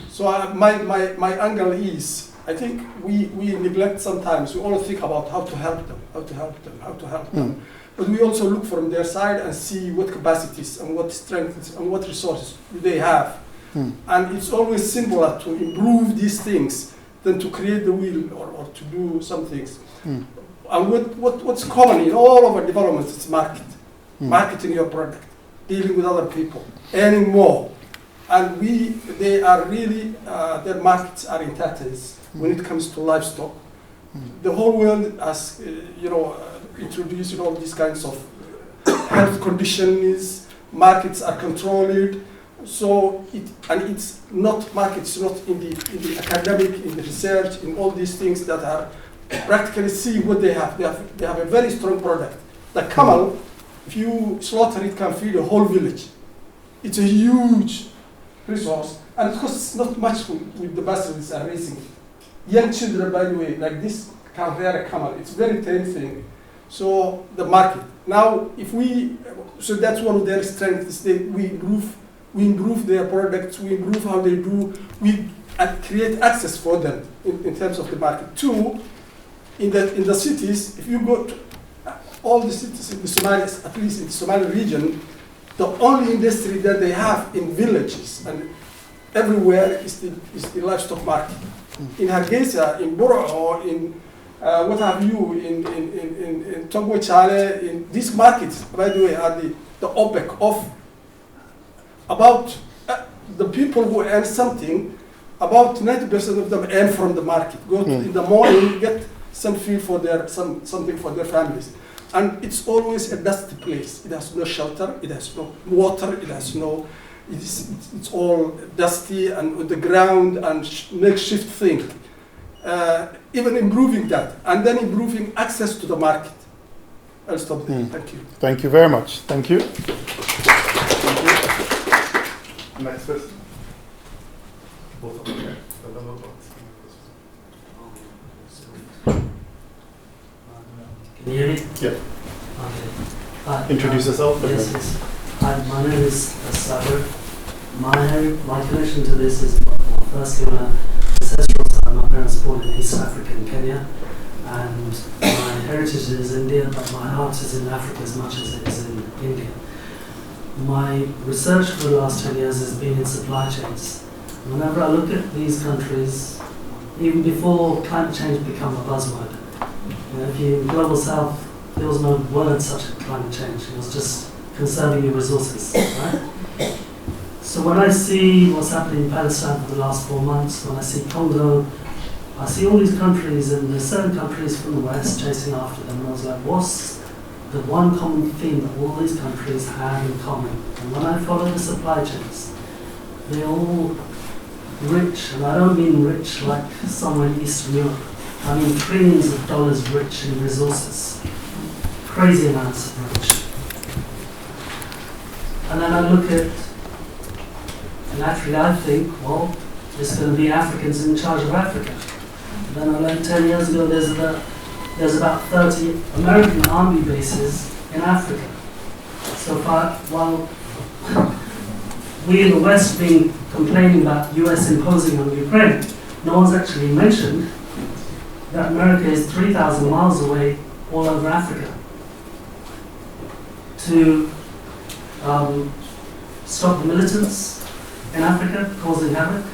So my angle is, I think we neglect sometimes. We only think about how to help them. But we also look from their side and see what capacities and what strengths and what resources do they have. And it's always simpler to improve these things than to create the wheel or to do some things. And what's common in all of our developments is marketing your product, dealing with other people, earning more. And they are really, their markets are in tatters when it comes to livestock. The whole world has, introduced all these kinds of health conditions, markets are controlled. So it's not markets, not in the academic, in the research, in all these things that are practically see what they have. They have a very strong product. The camel, if you slaughter it, can feed a whole village. It's a huge resource, and it costs not much with the bastards are raising. Young children, by the way, like this, can rear a camel. It's a very tame thing. So the market. Now, so that's one of their strengths. We improve their products, we improve how they do, we create access for them in terms of the market. 2, in the cities, if you go to all the cities in the Somalis, at least in the Somali region, the only industry that they have in villages and everywhere is the livestock market. In Hargeisa, in Boro, or in what have you, in Togo Chale, in these markets, by the way, are the OPEC of about the people who earn something, about 90% of them earn from the market. Go in the morning, get some food for something for their families. And it's always a dusty place. It has no shelter, it has no water, it's all dusty and on the ground and makeshift thing. Even improving that, and then improving access to the market. I'll stop there. Thank you. Thank you very much. Thank you. Next person. Both of them. Can you hear me? Yeah. Okay. Introduce yourself. Yes. Hi, my name is Saber. My connection to this is, firstly, on an ancestral side, my parents were born in East Africa in Kenya, and my heritage is India, but my heart is in Africa as much as it is in India. My research for the last 10 years has been in supply chains. Whenever I look at these countries, even before climate change became a buzzword, if you in Global South, there was no word such as climate change. It was just conserving your resources, right? So when I see what's happening in Palestine for the last 4 months, when I see Congo, I see all these countries, and there's certain countries from the West chasing after them, and I was like, what's the one common theme that all these countries have in common? And when I follow the supply chains, they're all rich, and I don't mean rich like somewhere in Eastern Europe. I mean trillions of dollars rich in resources, crazy amounts of rich. And then I look at, naturally I think, well, there's going to be Africans in charge of Africa. And then I learned 10 years ago there's about 30 American army bases in Africa. So far, while we in the West been complaining about US imposing on Ukraine, no one's actually mentioned that America is 3,000 miles away all over Africa to stop the militants in Africa causing havoc,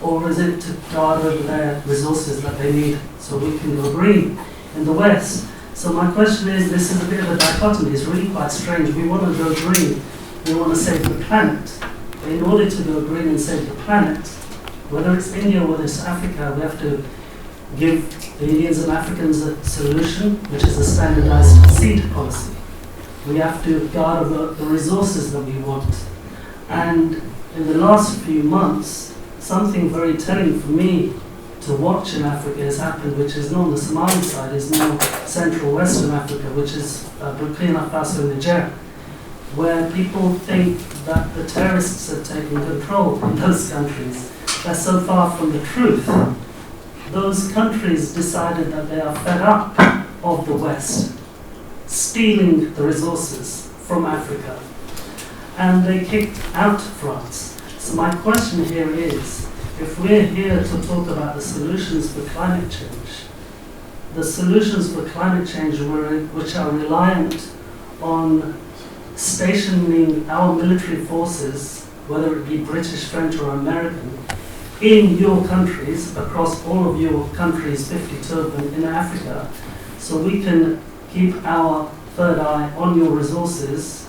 or is it to guard over their resources that they need so we can go green in the West? So my question is, this is a bit of a dichotomy, it's really quite strange. We want to go green, we want to save the planet, but in order to go green and save the planet, whether it's India or whether it's Africa, we have to give the Indians and Africans a solution, which is a standardized seed policy. We have to guard over the resources that we want. And in the last few months, something very telling for me to watch in Africa has happened, which is not on the Somali side, is more Central Western Africa, which is Burkina Faso and Niger, where people think that the terrorists are taking control in those countries. That's so far from the truth. Those countries decided that they are fed up of the West stealing the resources from Africa, and they kicked out France. So my question here is, if we're here to talk about the solutions for climate change, the solutions for climate change which are reliant on stationing our military forces, whether it be British, French or American, in your countries, across all of your countries, 52 of them in Africa, so we can keep our third eye on your resources,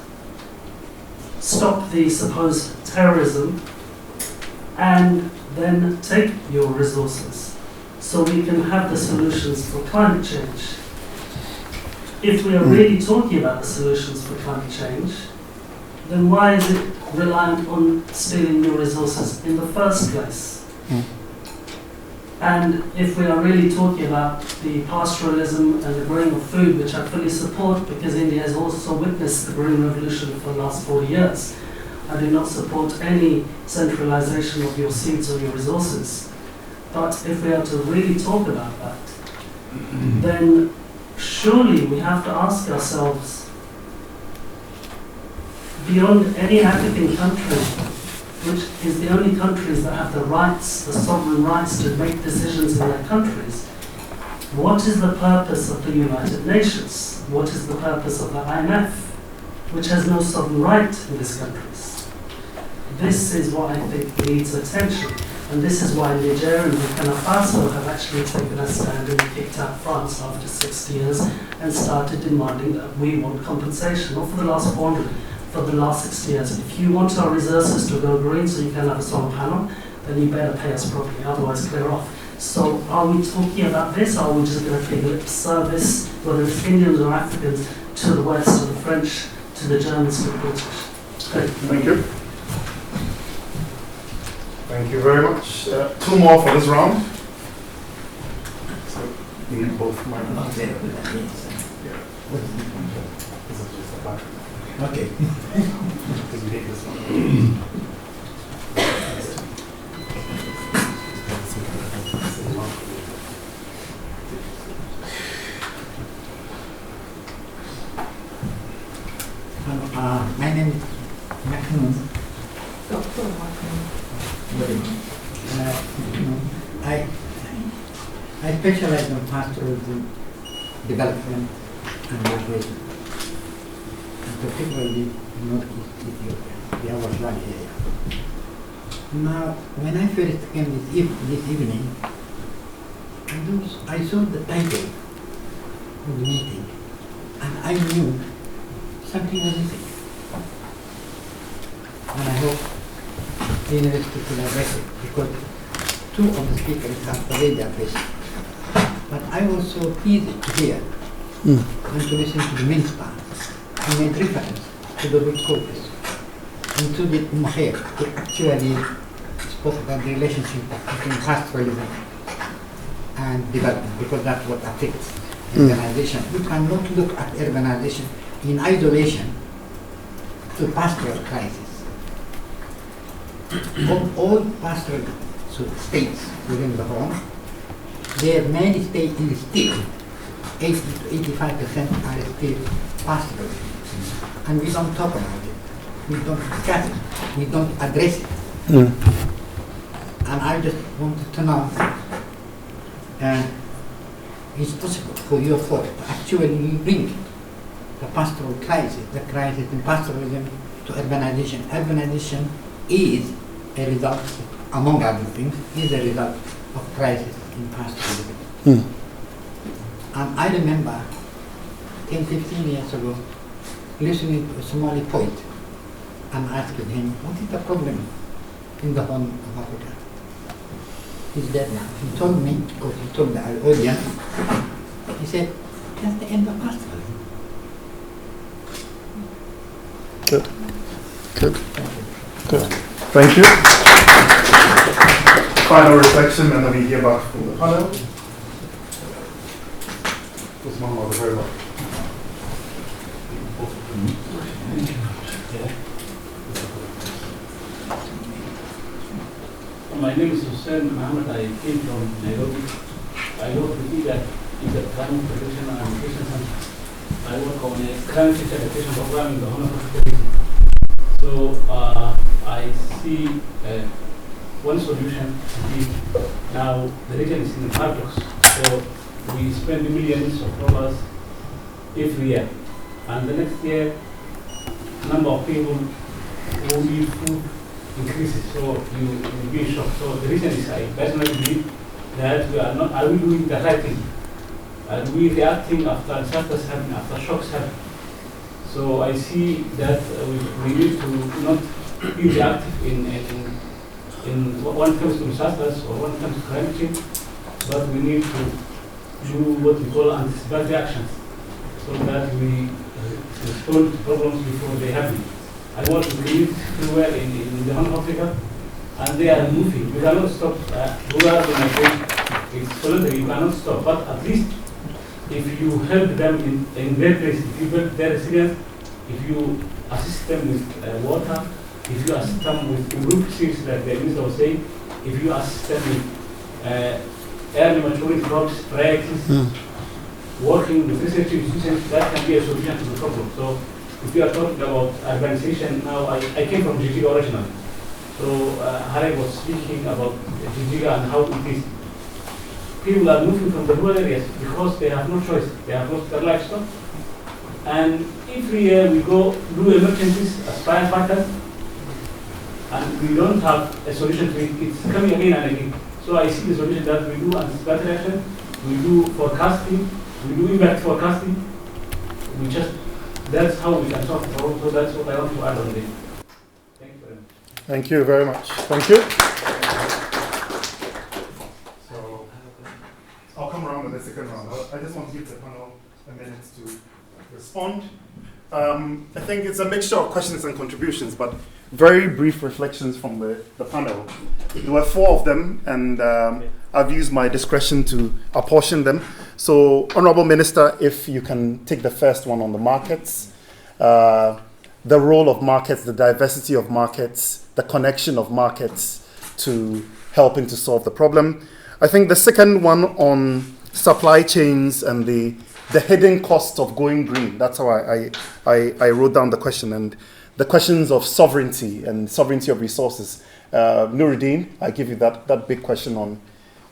stop the supposed terrorism, and then take your resources so we can have the solutions for climate change. If we are really talking about the solutions for climate change, then why is it reliant on stealing your resources in the first place? And if we are really talking about the pastoralism and the growing of food, which I fully support because India has also witnessed the green revolution for the last 40 years, I do not support any centralization of your seeds or your resources. But if we are to really talk about that, then surely we have to ask ourselves, beyond any African country, which is the only countries that have the rights, the sovereign rights to make decisions in their countries, what is the purpose of the United Nations? What is the purpose of the IMF, which has no sovereign right in these countries? This is what I think needs attention, and this is why Niger and Burkina Faso have actually taken a stand and kicked out France after 60 years and started demanding that we want compensation, not for the last 400, for the last 60 years. If you want our resources to go green so you can have a solar panel, then you better pay us properly, otherwise clear off. So are we talking about this, or are we just going to pay lip service, whether it's Indians or Africans, to the West, to the French, to the Germans, to the British? Okay, thank you. Thank you very much. Two more for this round. So you need both microphones. Okay. Because we need this one. My name is Makhnoon. I specialize in pastoralism development and migration, and particularly in northeast Ethiopia, the Awaslan area. Now, when I first came this evening, I saw the title of the meeting, and I knew something was missing. And I hope the university could address it, because two of the speakers have already addressed it. But I was so pleased to hear and to listen to the minister who made reference to the root causes, and to the Muhair, who actually spoke about the relationship between pastoralism and development, because that's what affects urbanization. You cannot look at urbanization in isolation to pastoral crisis. Of all pastoral states within the Horn, their main state is still 80 to 85% are still pastoral, and we don't talk about it, we don't discuss it, we don't address it. And I just wanted to know, it's possible for your thought to actually bring the pastoral crisis, the crisis in pastoralism, to urbanization. Urbanization is a result, among other things, is a result of crisis in pastoralism. And I remember 10, 15 years ago, listening to a Somali poet and asking him, what is the problem in the Horn of Africa? He's dead now. He told me, because he told the audience, he said, that's the end of pastoralism. Good. Good. Good. Thank you. Final reflection, and then we hear back from the panel. Usman was very well. My name is Hussein Mohammed. I came from Nairobi. I work with IGAD in the Climate Protection and Adaptation Center. I work on a climate change adaptation program in the Horn of Africa region. So I see one solution to be, now the region is in the paradox. So we spend millions of dollars every year, and the next year number of people who need food increases, so you be shocked. So the reason is, I personally believe that are we doing the right thing? Are we reacting after disasters happen, after shocks happen? So I see that we need to not be reactive in when it comes to disasters or when it comes to climate change, but we need to do what we call anticipatory actions, so that we respond to problems before they happen. I work with communities everywhere in the Horn of Africa, and they are moving. We cannot stop rural migration. It's voluntary, you cannot stop. But at least if you help them in their place, if you build their resilience, if you assist them with water, if you assist them with root seeds, like the minister was saying, if you assist them with early maturing crops, varieties, working with research institutions, that can be a solution to the problem. So if you are talking about urbanization now, I came from Jijiga originally. So Harry was speaking about Jijiga and how it is. People are moving from the rural areas because they have no choice. They have lost their livestock. And every year we go do emergencies as firefighters, and we don't have a solution to it. It's coming again and again. So I see the solution that we do anticipatory action, we do forecasting, we do impact forecasting. That's how we can solve the problem. So that's what I want to add on this. Thank you very much. Thank you very much. Thank you. So I'll come around with the second round. I just want to give the panel a minute to respond. I think it's a mixture of questions and contributions, but very brief reflections from the panel. There were 4 of them, and I've used my discretion to apportion them. So, Honorable Minister, if you can take the first one on the markets, the role of markets, the diversity of markets, the connection of markets to helping to solve the problem. I think the second one on supply chains and the hidden cost of going green. That's how I wrote down the question, and the questions of sovereignty and sovereignty of resources. Nuruddin, I give you that big question on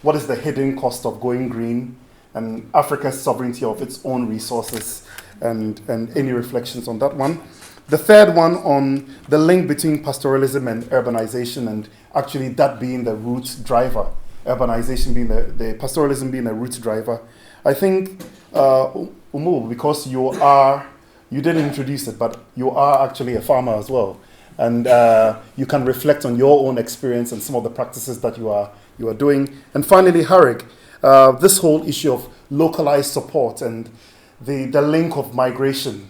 what is the hidden cost of going green, and Africa's sovereignty of its own resources, and any reflections on that one. The third one on the link between pastoralism and urbanization, and actually that being the root driver, urbanization being the pastoralism being a root driver. I think, Umu, because you didn't introduce it, but you are actually a farmer as well. And you can reflect on your own experience and some of the practices that you are doing. And finally, Harik, this whole issue of localized support and the link of migration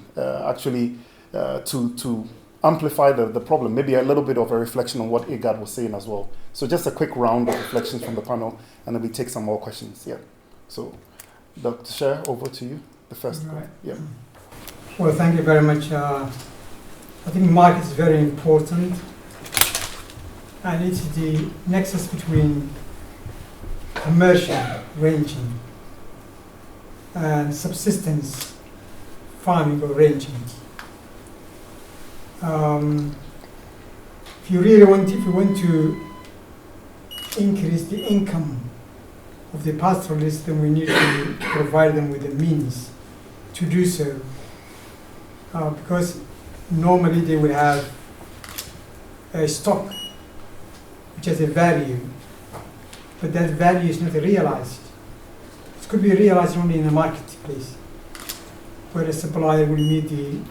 to amplify the problem. Maybe a little bit of a reflection on what Igad was saying as well. So just a quick round of reflections from the panel, and then we take some more questions. Yeah. So, Dr. Sher, over to you. The first one. Right. Yeah. Well, thank you very much. I think market is very important, and it's the nexus between commercial ranging and subsistence farming or ranging. If you want to increase the income of the pastoralists, then we need to provide them with the means to do so. Because normally they will have a stock which has a value, but that value is not realized. It could be realized only in the marketplace, where the supplier will meet the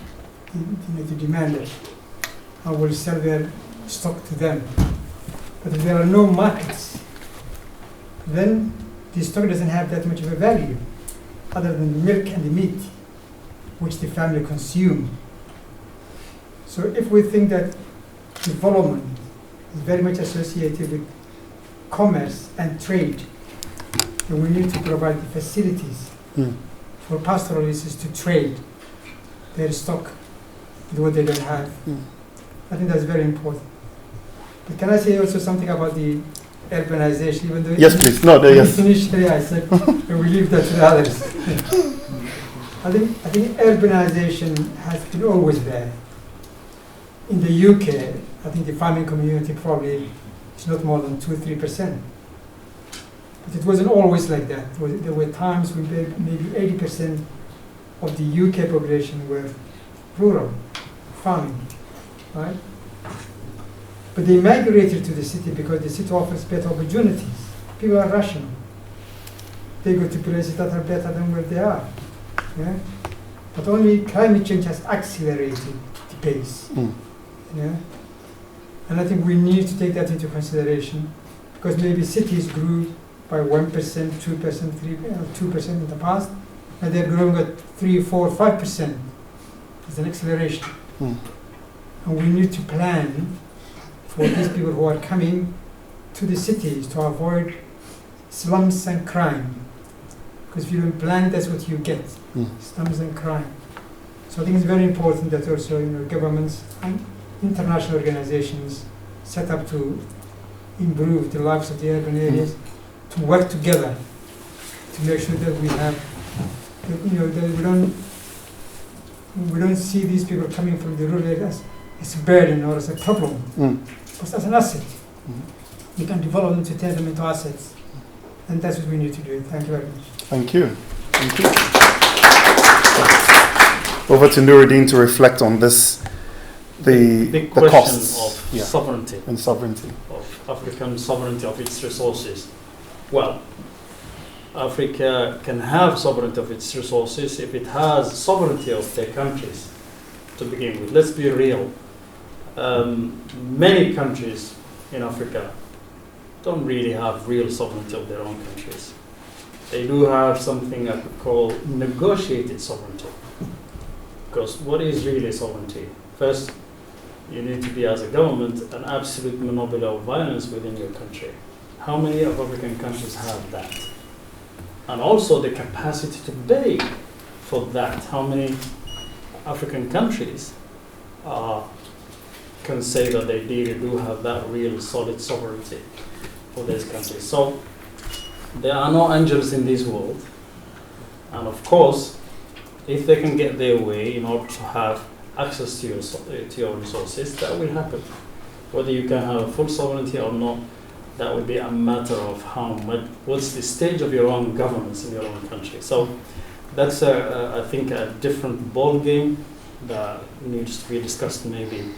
demander and will sell their stock to them. But if there are no markets, then the stock doesn't have that much of a value, other than the milk and the meat, which the family consume. So if we think that development is very much associated with commerce and trade, then we need to provide the facilities for pastoralists to trade their stock with what they don't have. I think that's very important. But can I say also something about the urbanization? Even though yes, please. No, yes. Initially I said we leave that to the others. I think urbanization has been always there. In the UK, I think the farming community probably is not more than 2-3%. But it wasn't always like that. There were times when maybe 80% of the UK population were rural farming, right? But they migrated to the city because the city offers better opportunities. People are rational. They go to places that are better than where they are. Yeah? But only climate change has accelerated the pace. Yeah? And I think we need to take that into consideration, because maybe cities grew by 1%, 2%, 2% in the past, and they're growing at 3, 4, 5%. It's an acceleration. And we need to plan for these people who are coming to the cities to avoid slums and crime. Because if you don't plan, that's what you get, slums and crime. So I think it's very important that also governments and international organizations set up to improve the lives of the urban areas, to work together to make sure that we have, that we don't see these people coming from the rural areas as a burden or as a problem, but as an asset. We can develop them to turn them into assets, and that's what we need to do. Thank you very much. Thank you. Thank you. Over to Nuruddin to reflect on this, the costs of sovereignty and sovereignty of African sovereignty of its resources. Well, Africa can have sovereignty of its resources if it has sovereignty of their countries to begin with. Let's be real. Many countries in Africa don't really have real sovereignty of their own countries. They do have something I could call negotiated sovereignty. Because what is really sovereignty? First, you need to be, as a government, an absolute monopoly of violence within your country. How many of African countries have that? And also the capacity to pay for that. How many African countries can say that they really do have that real solid sovereignty for these countries? So there are no angels in this world. And of course, if they can get their way in order to have access to your resources, that will happen. Whether you can have full sovereignty or not, that would be a matter of how much, what's the stage of your own governance in your own country. So that's, I think, a different ball game that needs to be discussed maybe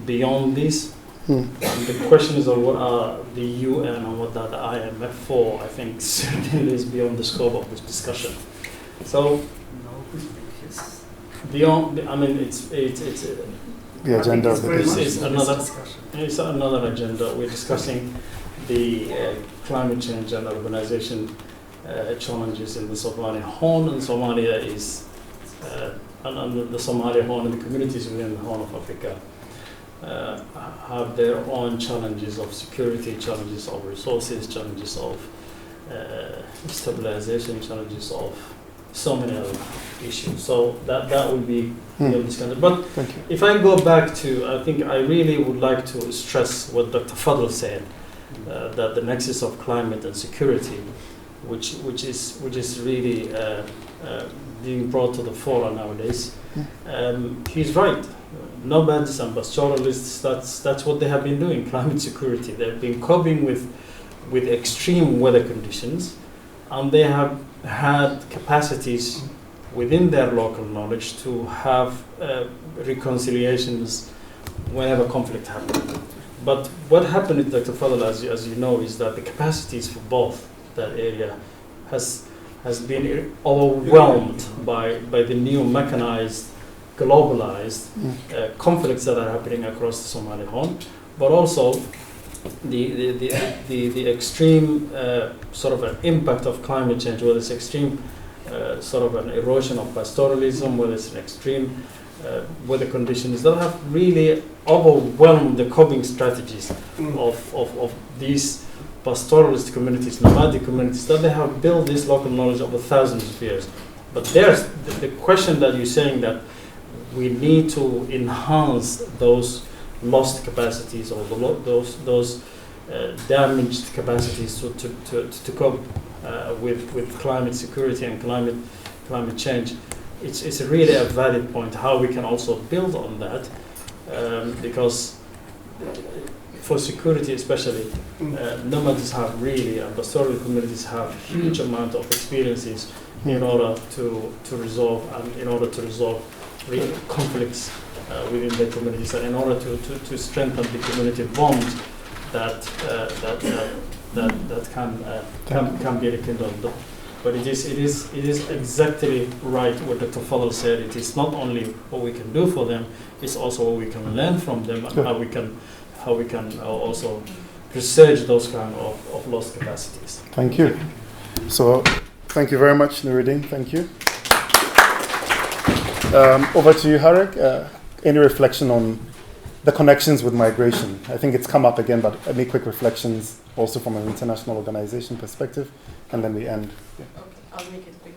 beyond this. And the question is on what are the UN and what are the IMF for, I think certainly is beyond the scope of this discussion. So beyond, I mean, it's The agenda of the it's another agenda. We're discussing the climate change and urbanization challenges in the Somali Horn, and Somalia is and the Somali Horn and the communities within the Horn of Africa have their own challenges of security, challenges of resources, challenges of stabilization, challenges of so many other issues. So that will be discussed. But if I go back to, I think I really would like to stress what Dr. Fadl said, that the nexus of climate and security, which is really being brought to the fore nowadays. He's right. Nomads and pastoralists, that's what they have been doing, climate security. They've been coping with extreme weather conditions, and they have had capacities within their local knowledge to have reconciliations whenever conflict happened. But what happened with Dr. Fadl, as you know, is that the capacities for both that area has been overwhelmed by the new mechanized, globalized conflicts that are happening across the Somali Horn, but also the extreme sort of an impact of climate change, whether it's extreme sort of an erosion of pastoralism, whether it's an extreme weather conditions that have really overwhelmed the coping strategies of these pastoralist communities, nomadic communities, that they have built this local knowledge over thousands of years. But there's the question that you're saying that we need to enhance those lost capacities or those damaged capacities to cope with climate security and climate change. It's really a valid point how we can also build on that, because for security especially, nomads have really, and pastoral communities have huge amount of experiences in order to resolve conflicts within their communities, and in order to strengthen the community bonds that can be rekindled. But it is exactly right what Dr. Fadl said. It is not only what we can do for them; it's also what we can learn from them, and how we can also research those kind of lost capacities. Thank you. So, thank you very much, Nuruddin. Thank you. Over to you, Harek. Any reflection on the connections with migration? I think it's come up again, but any quick reflections also from an international organization perspective, and then we end. Yeah. Okay, I'll make it quick.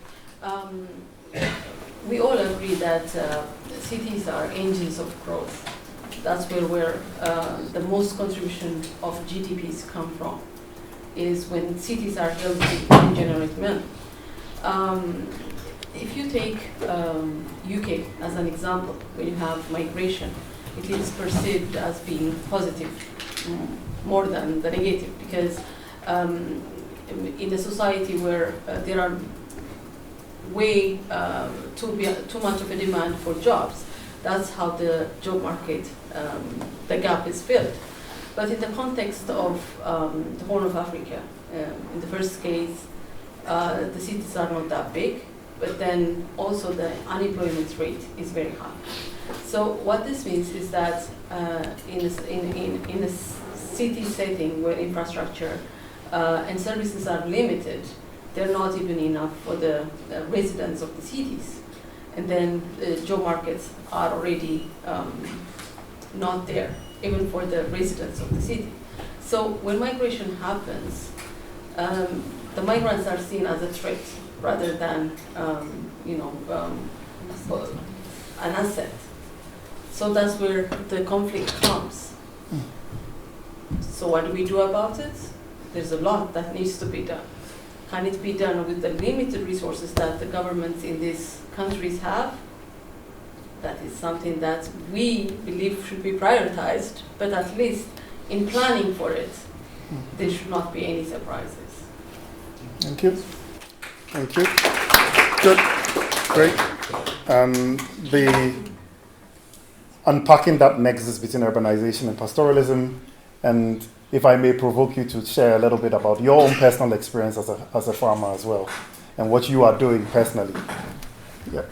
We all agree that cities are engines of growth. That's where the most contribution of GDPs come from, is when cities are healthy and generate wealth. If you take UK as an example, where you have migration, it is perceived as being positive more than the negative, because in a society where there are way too much of a demand for jobs, that's how the job market, the gap is filled. But in the context of the Horn of Africa, in the first case, the cities are not that big, but then also the unemployment rate is very high. So what this means is that in a city setting where infrastructure and services are limited, they're not even enough for the residents of the cities. And then the job markets are already not there, even for the residents of the city. So when migration happens, the migrants are seen as a threat rather than an asset. So that's where the conflict comes. So what do we do about it? There's a lot that needs to be done. Can it be done with the limited resources that the governments in these countries have? That is something that we believe should be prioritized, but at least in planning for it, there should not be any surprises. Thank you. Thank you. Good. Great. The unpacking that nexus between urbanization and pastoralism, and if I may provoke you to share a little bit about your own personal experience as a farmer as well, and what you are doing personally. Yeah.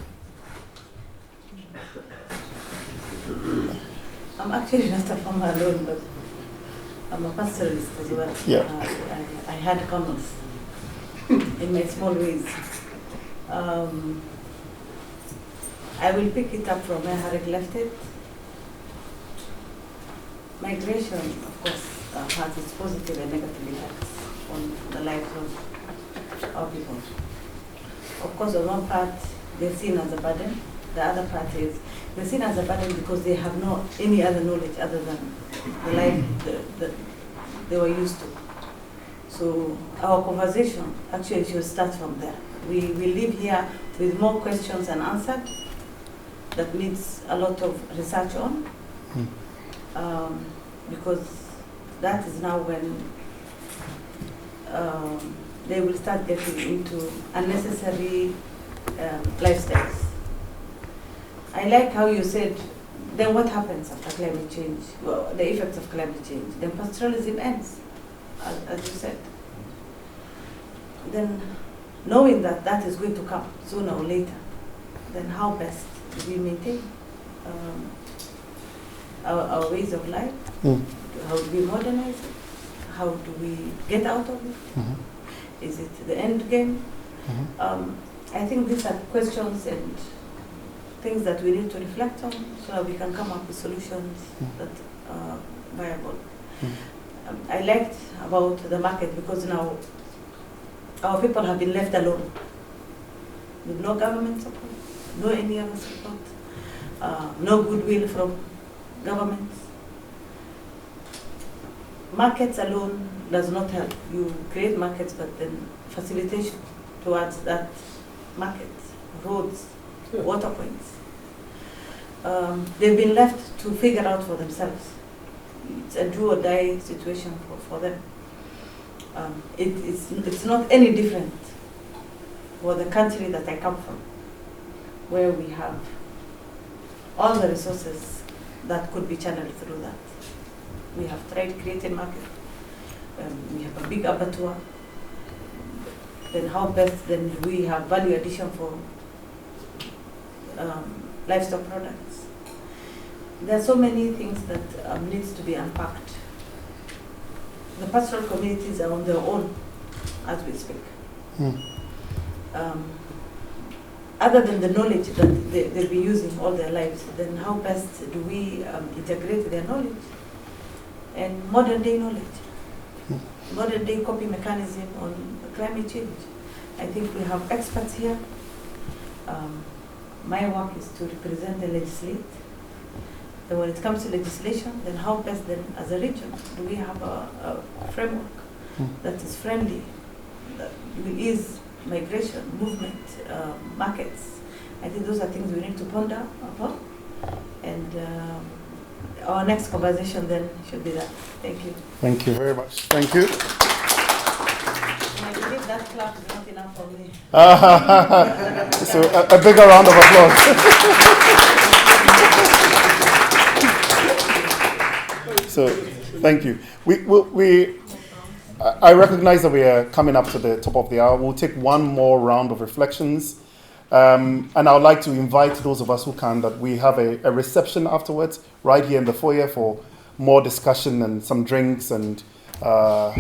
I'm actually not a farmer alone, but I'm a pastoralist as well. Yeah. I had camels in my small ways. I will pick it up from where Harry left it. Migration, of course, has its positive and negative effects on the lives of our people. Of course, on one part, they're seen as a burden. The other part is they're seen as a burden because they have no any other knowledge other than the life that they were used to. So our conversation actually should start from there. We live here with more questions than answered that needs a lot of research on. Because that is now when they will start getting into unnecessary lifestyles. I like how you said, then what happens after climate change? Well, the effects of climate change. Then pastoralism ends, as you said. Then knowing that that is going to come sooner or later, then how best do we maintain our ways of life? How do we modernize it? How do we get out of it? Is it the end game? I think these are questions and things that we need to reflect on so that we can come up with solutions that are viable. I liked about the market because now our people have been left alone with no government support, no any other support, no goodwill from governments. Markets alone does not help. You create markets, but then facilitation towards that market, roads, water points. They've been left to figure out for themselves. It's a do or die situation for them. It's not any different for the country that I come from, where we have all the resources that could be channeled through that. We have tried creating market. We have a big abattoir. Then how best then do we have value addition for livestock products? There are so many things that needs to be unpacked. The pastoral communities are on their own as we speak. Other than the knowledge that they'll be using all their lives, then how best do we integrate their knowledge and modern day knowledge, modern day copy mechanism on climate change? I think we have experts here. My work is to represent the legislate. And when it comes to legislation, then how best then as a region do we have a framework that is friendly, that will ease migration, movement, markets? I think those are things we need to ponder upon. And our next conversation then should be that. Thank you. Thank you very much. Thank you. And I believe that clap is not enough for me. So a bigger round of applause. So thank you. I recognize that we are coming up to the top of the hour. We'll take one more round of reflections. And I would like to invite those of us who can that we have a reception afterwards right here in the foyer for more discussion and some drinks and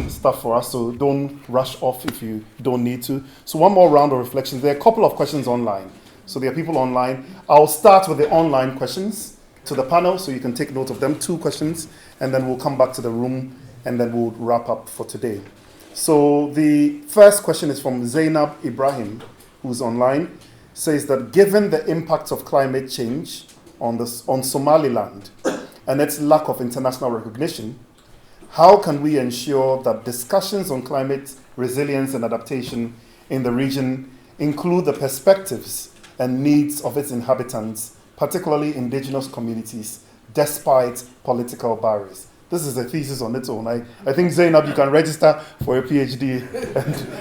stuff for us. So don't rush off if you don't need to. So one more round of reflections. There are a couple of questions online. So there are people online. I'll start with the online questions to the panel so you can take note of them. 2 questions, and then we'll come back to the room and then we'll wrap up for today. So the first question is from Zainab Ibrahim, who's online. Says that given the impacts of climate change on Somaliland and its lack of international recognition, how can we ensure that discussions on climate resilience and adaptation in the region include the perspectives and needs of its inhabitants, particularly indigenous communities, despite political barriers? This is a thesis on its own. I think, Zainab, you can register for a PhD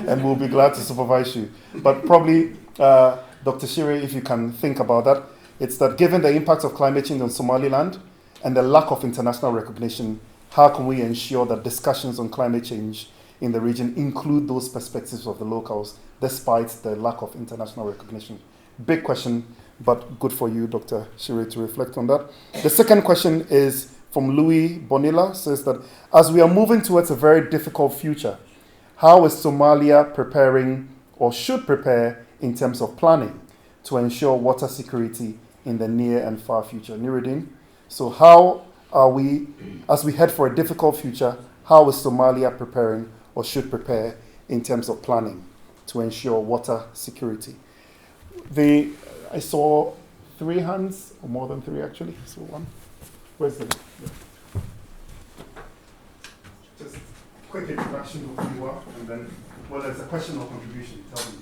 and we'll be glad to supervise you. But probably, Dr. Shire, if you can think about that, it's that given the impacts of climate change on Somaliland and the lack of international recognition, how can we ensure that discussions on climate change in the region include those perspectives of the locals despite the lack of international recognition? Big question, but good for you, Dr. Shire, to reflect on that. The second question is from Louis Bonilla, says that as we are moving towards a very difficult future, how is Somalia preparing or should prepare in terms of planning to ensure water security in the near and far future? Nuruddin, so how are we, as we head for a difficult future, how is Somalia preparing or should prepare in terms of planning to ensure water security? I saw 3 hands, or more than 3 actually, so one. Where's the... Yeah. Just quick introduction of who you are, and then, well, there's a question or contribution. Tell me.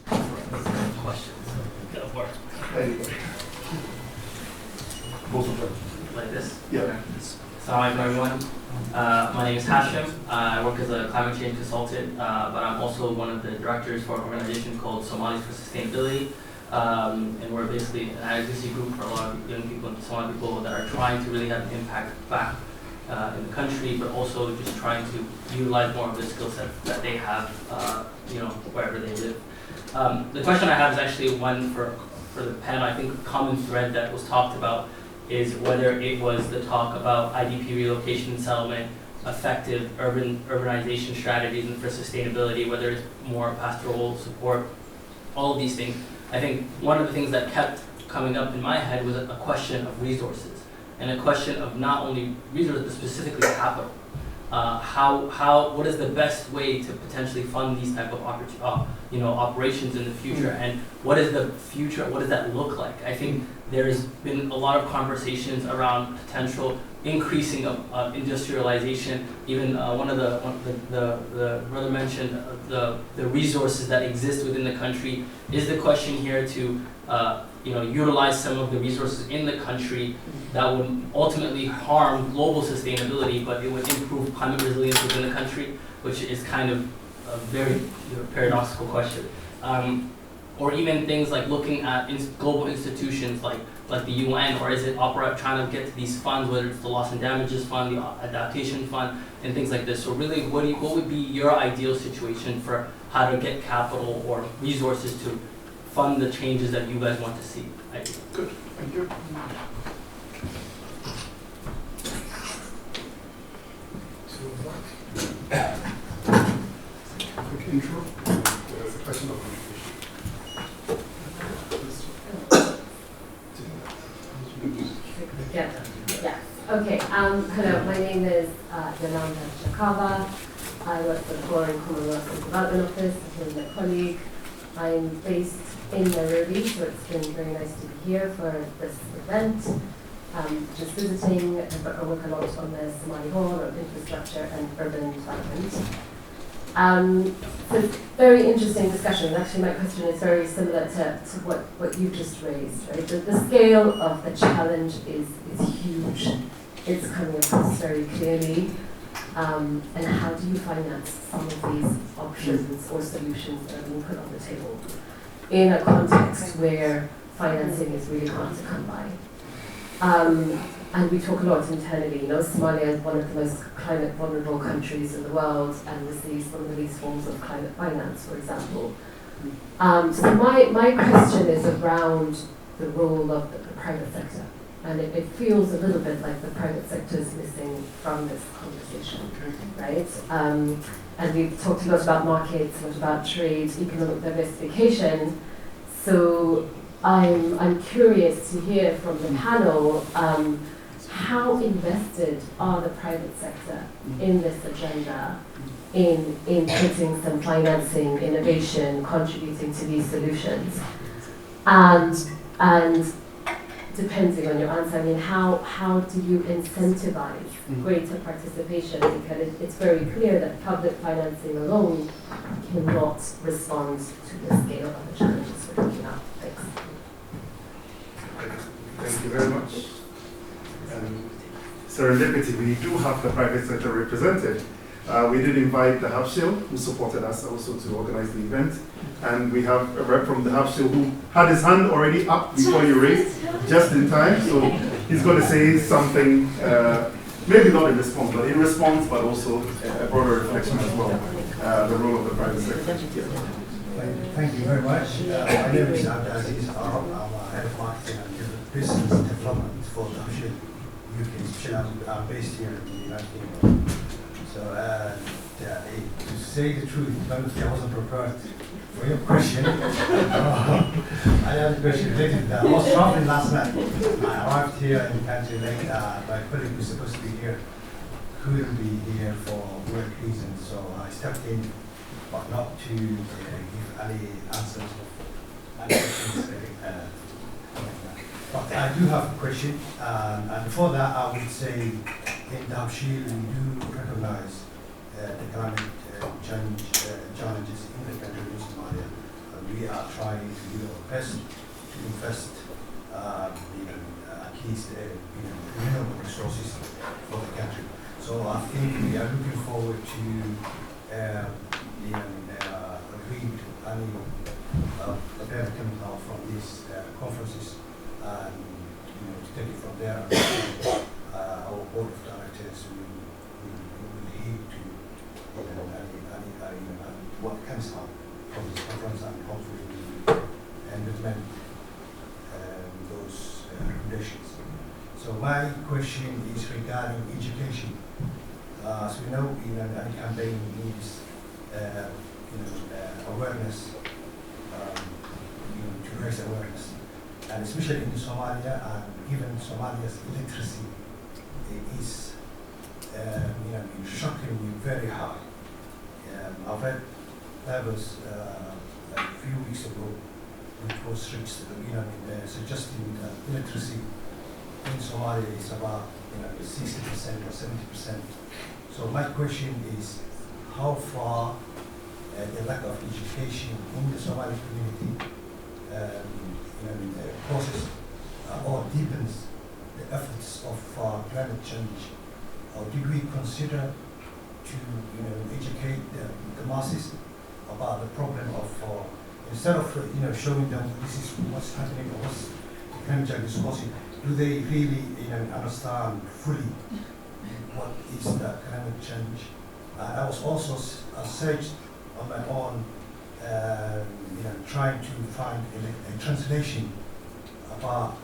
Questions. Of course. There you go. Both of them. Like this? Yeah. Okay. Assalamu alaikum, everyone. My name is Hashim. I work as a climate change consultant, but I'm also one of the directors for an organization called Somalis for Sustainability. And we're basically an advocacy group for a lot of young people and Somali people that are trying to really have an impact back in the country, but also just trying to utilize more of the skill set that they have, wherever they live. The question I have is actually one for the panel. I think a common thread that was talked about is whether it was the talk about IDP relocation and settlement, effective urbanization strategies and for sustainability, whether it's more pastoral support, all of these things. I think one of the things that kept coming up in my head was a question of resources, and a question of not only resources, but specifically capital. What is the best way to potentially fund these type of operations in the future, and what is the future? What does that look like? I think there's been a lot of conversations around potential increasing of industrialization. Even one of the brother mentioned the resources that exist within the country. Is the question here to utilize some of the resources in the country that would ultimately harm global sustainability, but it would improve climate resilience within the country, which is kind of a very paradoxical question. Or even things like looking at global institutions like the UN, or is it trying to get to these funds, whether it's the loss and damages fund, the adaptation fund, and things like this. So really, what would be your ideal situation for how to get capital or resources to fund the changes that you guys want to see? Good, thank you. Quick intro. There's a question of contribution. Yeah. Okay. Hello. My name is Yolanda Shakava. I work for the Foreign Commonwealth and Development Office. I'm my colleague. I'm based in Nairobi, so it's been very nice to be here for this event. Just visiting, but I work a lot on the Somali Horn of infrastructure and urban development. So it's very interesting discussion. Actually, my question is very similar to what you just raised. Right? The scale of the challenge is huge. It's coming across very clearly. And how do you finance some of these options or solutions that are being put on the table in a context where financing is really hard to come by? And we talk a lot internally. Somalia is one of the most climate vulnerable countries in the world and receives one of the least forms of climate finance, for example. So my question is around the role of the private sector. And it feels a little bit like the private sector is missing from this conversation, right? And we've talked a lot about markets, a lot about trade, economic diversification. So I'm curious to hear from the panel, how invested are the private sector in this agenda, in putting some financing, innovation, contributing to these solutions? And depending on your answer, I mean, how do you incentivize greater participation? Because it's very clear that public financing alone cannot respond to the scale of the challenges we're talking about. Thanks. Thank you very much. serendipity, we do have the private sector represented. We did invite the Hafshil, who supported us also to organize the event. And we have a rep from the Hafshil who had his hand already up before you raised, just in time. So he's going to say something, maybe not in response, but in response, but also a broader reflection as well, the role of the private sector. Thank you very much. My name is Abdulaziz Arab. I'm head of marketing and business development for the Hafshil UK. I'm based here in the United Kingdom. So, to say the truth, I wasn't prepared for your question. I have a question related to that. I was traveling last night. I arrived here in the country late. My colleague who was supposed to be here couldn't be here for work reasons, so I stepped in, but not to give any answers of any questions. But I do have a question, and before that, I would say in Hafshil we do recognize the climate change challenges in the country of Somalia. We are trying to do our best to invest at least renewable resources for the country. So I think we are looking forward to read any developmental from these conferences and to take it from there. Our board of directors will heed to what comes out from this conference and hopefully implement those recommendations. So my question is regarding education. As we know, any campaign needs awareness, to raise awareness, and especially in Somalia, and even Somalia's literacy is shockingly very high. I've read levels a few weeks ago, which was suggesting that literacy in Somalia is about 60% or 70%. So my question is, how far the lack of education in the Somali community causes or deepens the efforts of climate change, or did we consider to educate the masses about the problem of instead of showing them this is what's happening or what's the climate change is causing, do they really understand fully what is the climate change? I was also searched on my own, trying to find a translation about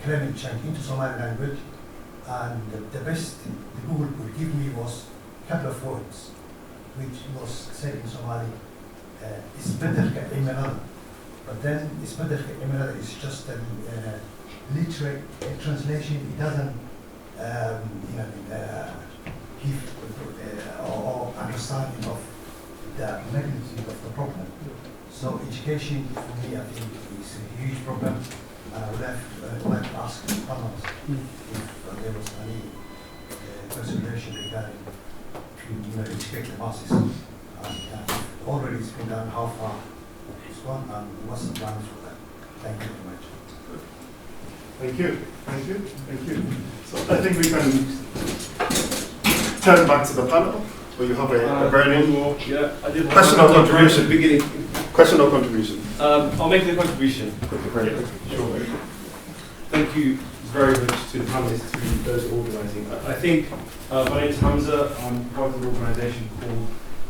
climate change into Somali language, and the best the Google could give me was a couple of words, which was said in Somali, isbeddelka cimilada. But then isbeddelka cimilada is just a literate translation. It doesn't give or understanding of the magnitude of the problem. So education for me, I think, is a huge problem. And I would like to ask the panelists if there was any consideration regarding to educate the masses. Already it's been done, how far it's gone, and what's the plan for that? Thank you very much. Thank you. Thank you. Thank you. So I think we can turn back to the panel. So you have a burning question or contribution. Beginning. Question or contribution? I'll make the contribution. Sure. Thank you very much to the panelists, to those organising. I think my name is Hamza. I'm part of an organisation called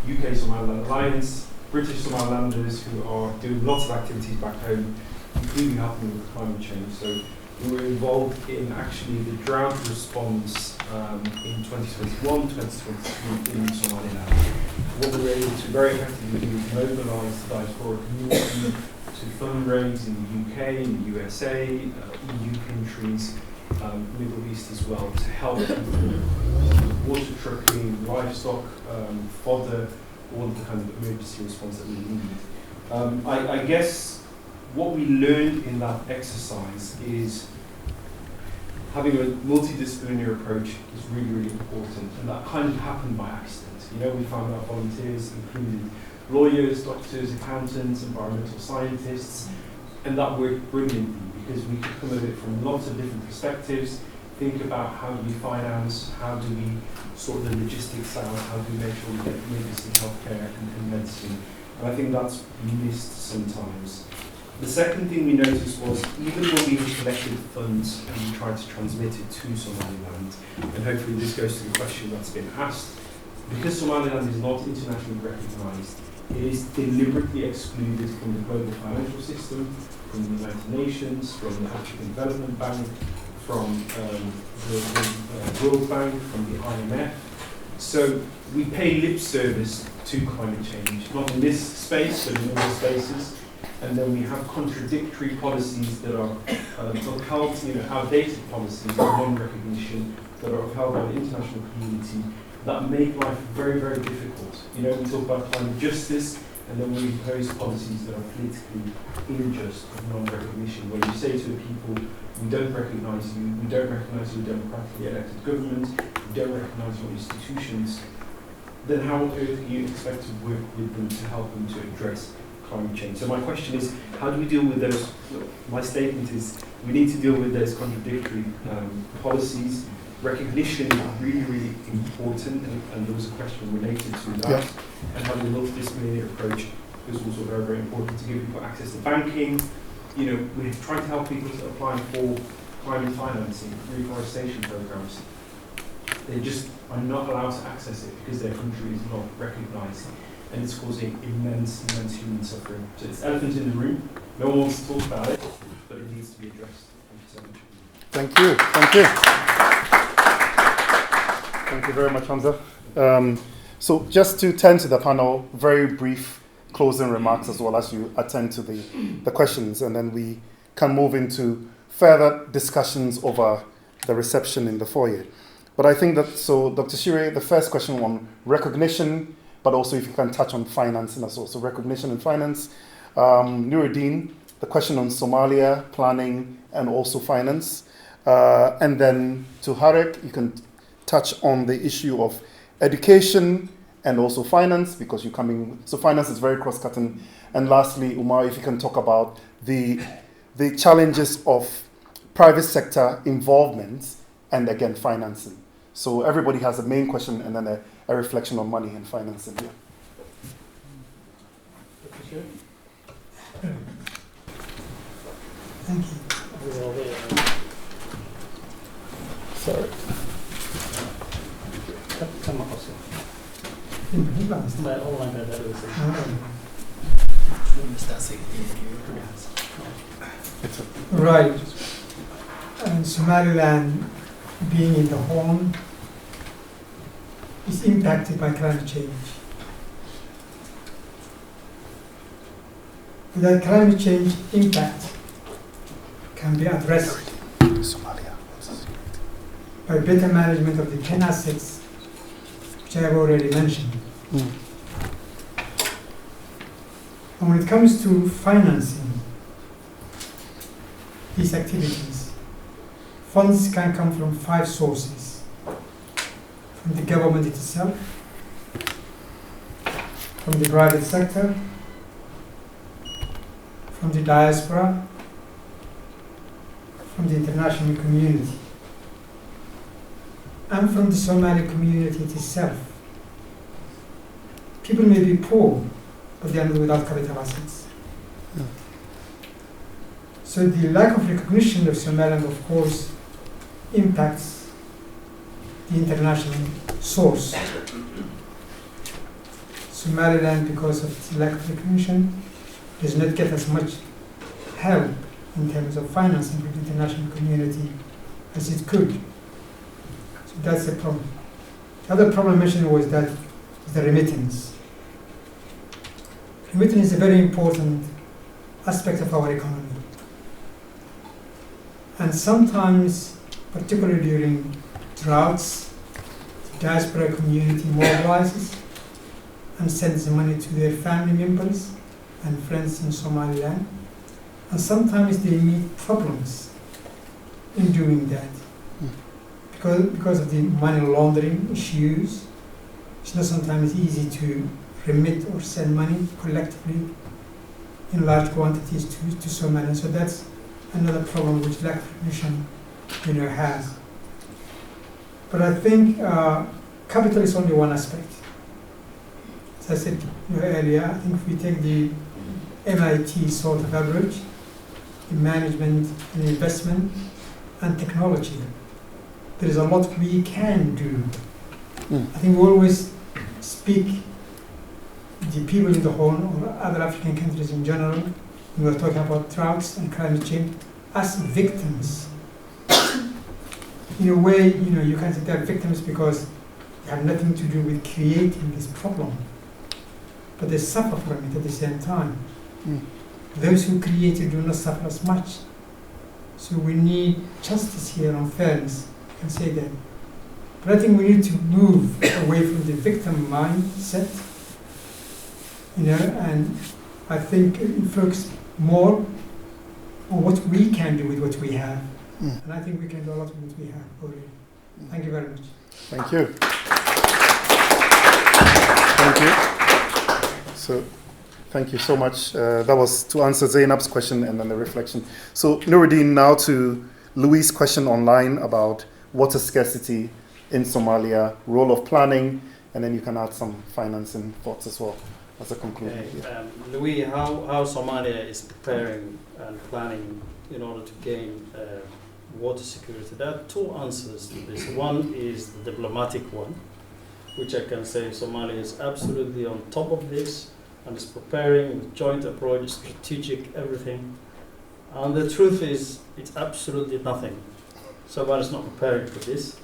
UK Somaliland Alliance, British Somalilanders who are doing lots of activities back home, including helping with climate change. So we were involved in actually the drought response in 2021, 2022 in Somaliland. What we were able to very effectively do is mobilise the diaspora community to fundraise in the UK, in the USA, EU countries, Middle East as well, to help people water trucking, livestock, fodder, all of the kind of emergency response that we need. I guess what we learned in that exercise is having a multidisciplinary approach is really, really important, and that kind of happened by accident. We found out volunteers included lawyers, doctors, accountants, environmental scientists, and that worked brilliantly because we could come at it from lots of different perspectives, think about how do we finance, how do we sort the logistics out, how do we make sure we get emergency healthcare and medicine. And I think that's missed sometimes. The second thing we noticed was even when we collected funds and we tried to transmit it to Somaliland, and hopefully this goes to the question that's been asked, because Somaliland is not internationally recognised, it is deliberately excluded from the global financial system, from the United Nations, from the African Development Bank, from the World Bank, from the IMF. So we pay lip service to climate change, not in this space, but in other spaces. And then we have contradictory policies that are upheld, outdated policies of non-recognition that are upheld by the international community that make life very, very difficult. We talk about climate justice, and then we impose policies that are politically unjust of non-recognition, where you say to the people, we don't recognise you, we don't recognise your democratically elected government, we don't recognise your institutions, then how on earth do you expect to work with them to help them to address climate change? So my question is, how do we deal with those? My statement is, we need to deal with those contradictory policies. Recognition is really, really important, and there was a question related to that. Yeah. And having a multidisciplinary approach is also very, very important to give people access to banking. We're trying to help people to apply for climate financing, reforestation programs. They just are not allowed to access it because their country is not recognised, and it's causing immense, immense human suffering. So it's elephant in the room. No one wants to talk about it, but it needs to be addressed. Thank you so much. Thank you. Thank you. Thank you very much, Hamza. So just to turn to the panel, very brief closing remarks as well as you attend to the questions, and then we can move into further discussions over the reception in the foyer. But I think that, so Dr. Shire, the first question on recognition, but also if you can touch on financing as well. So recognition and finance. Nuruddin, the question on Somalia, planning, and also finance. And then to Harek, you can touch on the issue of education and also finance, because you're coming, so finance is very cross-cutting. And lastly, Umar, if you can talk about the challenges of private sector involvement and again, financing. So everybody has a main question and then a reflection on money and financing here. Thank you. Sorry. Right. And Somaliland being in the Horn is impacted by climate change. That climate change impact can be addressed by better management of the 10 assets which I have already mentioned. And when it comes to financing these activities, funds can come from 5 sources: from the government itself, from the private sector, from the diaspora, from the international community, and from the Somali community itself. People may be poor, but they are not without capital assets. So the lack of recognition of Somaliland, of course, impacts the international source. Somaliland, because of its lack of recognition, does not get as much help in terms of financing from the international community as it could. So that's the problem. The other problem I mentioned was that the remittance. Remittance is a very important aspect of our economy. And sometimes, particularly during droughts, the diaspora community mobilizes and sends the money to their family members and friends in Somaliland. And sometimes they meet problems in doing that. Because of the money laundering issues, it's not sometimes easy to remit or send money collectively in large quantities to Somalia. So that's another problem which lack of recognition has. But I think capital is only one aspect. As I said earlier, I think if we take the MIT sort of average in management and investment and technology, there is a lot we can do. I think we always speak the people in the Horn or other African countries in general, when we're talking about droughts and climate change, as victims. In a way, you can say they're victims because they have nothing to do with creating this problem, but they suffer from it at the same time. Those who create it do not suffer as much. So we need justice here on fairness, I can say that. But I think we need to move away from the victim mindset, and I think focus more on what we can do with what we have. And I think we can do a lot with what we have already. Thank you very much. Thank you. Thank you. So, thank you so much. That was to answer Zainab's question and then the reflection. So, Nuruddin, now to Louis' question online about water scarcity in Somalia, role of planning, and then you can add some financing thoughts as well as a conclusion. Okay. Louis, how Somalia is preparing and planning in order to gain water security? There are two answers to this. One is the diplomatic one, which I can say Somalia is absolutely on top of this and is preparing with joint approach, strategic, everything. And the truth is, it's absolutely nothing. Somalia is not preparing for this.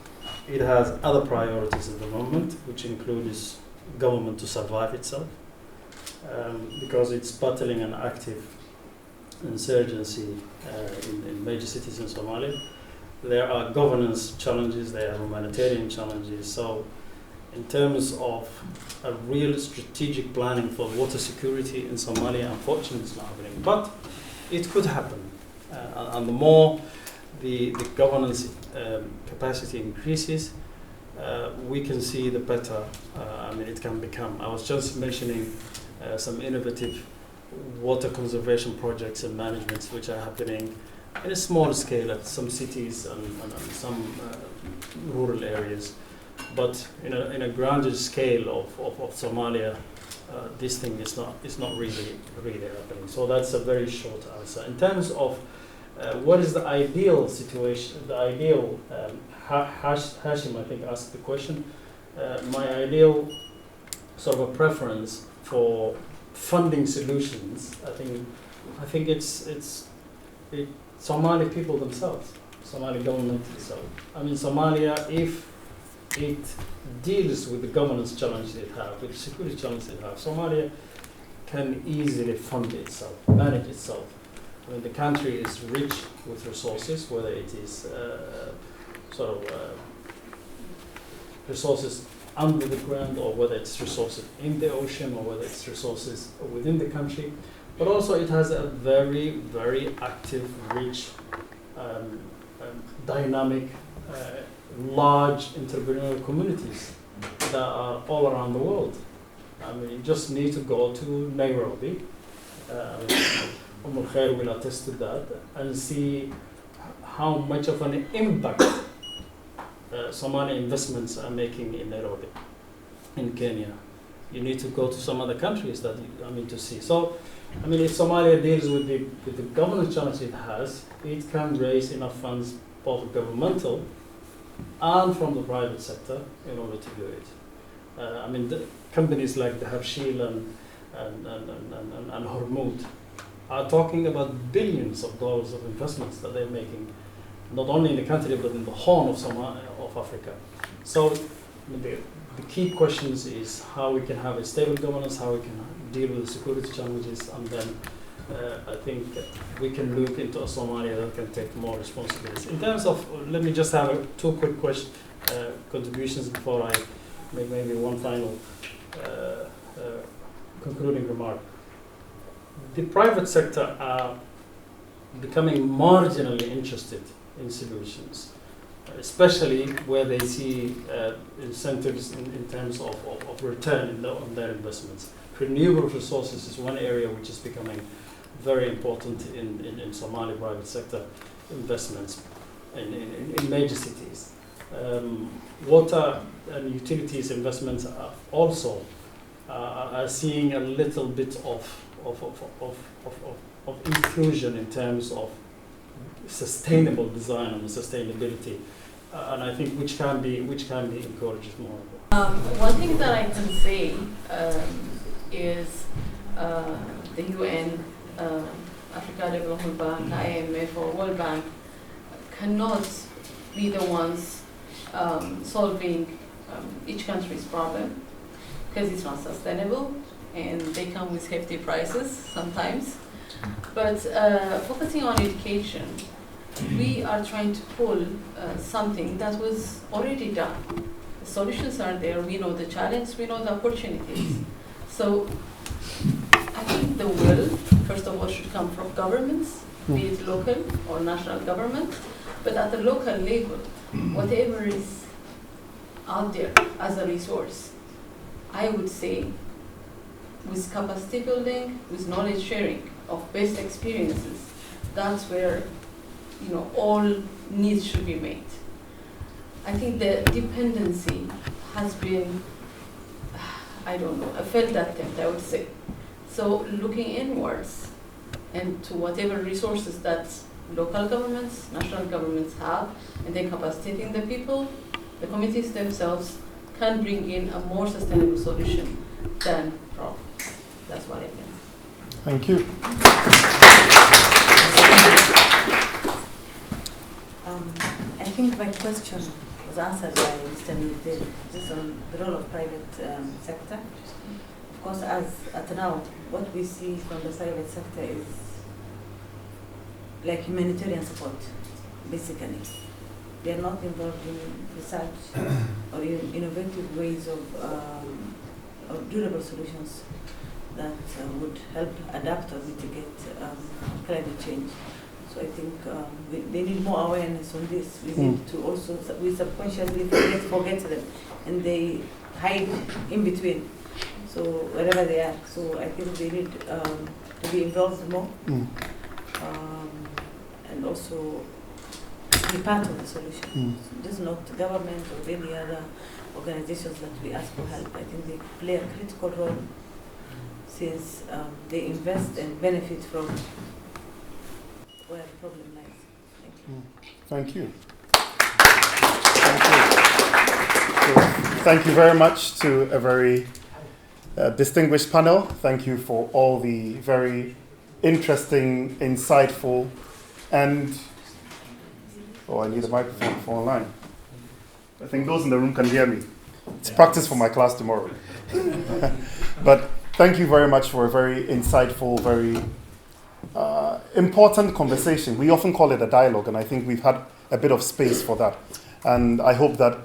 It has other priorities at the moment, which includes government to survive itself, because it's battling an active insurgency in major cities in Somalia. There are governance challenges, there are humanitarian challenges. So in terms of a real strategic planning for water security in Somalia, unfortunately it's not happening. But it could happen. And the more the governance capacity increases, we can see the better it can become. I was just mentioning some innovative water conservation projects and managements which are happening in a small scale at some cities and some rural areas. But in a grander scale of Somalia, this thing is not really happening. So that's a very short answer. In terms of what is the ideal situation, the ideal, Hashim I think asked the question, my ideal sort of a preference for funding solutions, I think it's Somali people themselves, Somali government itself. I mean, Somalia, if it deals with the governance challenge they have, with the security challenge they have, Somalia can easily fund itself, manage itself. I mean, the country is rich with resources, whether it is resources under the ground, or whether it's resources in the ocean, or whether it's resources within the country. But also it has a very, very active, rich, dynamic, large entrepreneurial communities that are all around the world. I mean, you just need to go to Nairobi, Khair will attest to that, and see how much of an impact Somali investments are making in Nairobi, in Kenya. You need to go to some other countries that to see. So, I mean, if Somalia deals with the governance challenge it has, it can raise enough funds, both governmental and from the private sector, in order to do it. The companies like the Habshil and Hormuz are talking about billions of dollars of investments that they're making, not only in the country but in the Horn of Africa. So the key questions is how we can have a stable governance, how we can deal with the security challenges, and then I think we can look into a Somalia that can take more responsibilities. In terms of, let me just have two quick contributions before I make maybe one final concluding remark. The private sector are becoming marginally interested in solutions, especially where they see incentives in terms of return on their investments. Renewable resources is one area which is becoming very important in Somali private sector investments in major cities. water and utilities investments are also are seeing a little bit of inclusion in terms of sustainable design and sustainability, and I think which can be encouraged more. One thing that I can say is the UN, Africa Development Bank, IMF, or World Bank cannot be the ones solving each country's problem, because it's not sustainable and they come with hefty prices sometimes. But focusing on education, we are trying to pull something that was already done. The solutions are there, we know the challenge, we know the opportunities. So I think the will, first of all, should come from governments, be it local or national government, but at the local level, whatever is out there as a resource, I would say with capacity building, with knowledge sharing of best experiences, that's where all needs should be made. I think the dependency has been, I don't know, a failed attempt, I would say. So looking inwards and to whatever resources that local governments, national governments have, and then capacitating the people, the communities themselves can bring in a more sustainable solution than problems. That's what I mean. Thank you. I think my question was answered by Mr. Nidil, just on the role of private sector. Of course, as at now, what we see from the private sector is like humanitarian support, basically. They are not involved in research or in innovative ways of durable solutions that would help adapt or mitigate climate change. So I think they need more awareness on this. We need to also, we subconsciously forget them, and they hide in between. So wherever they are, so I think they need to be involved more, and also be part of the solution. So just not government or any other organizations that we ask for help. I think they play a critical role since they invest and benefit from where the problem lies. Thank you. Thank you. So, thank you very much to a very distinguished panel. Thank you for all the very interesting, insightful, and I need a microphone for online. I think those in the room can hear me. It's practice for my class tomorrow. But thank you very much for a very insightful, very important conversation. We often call it a dialogue, and I think we've had a bit of space for that. And I hope that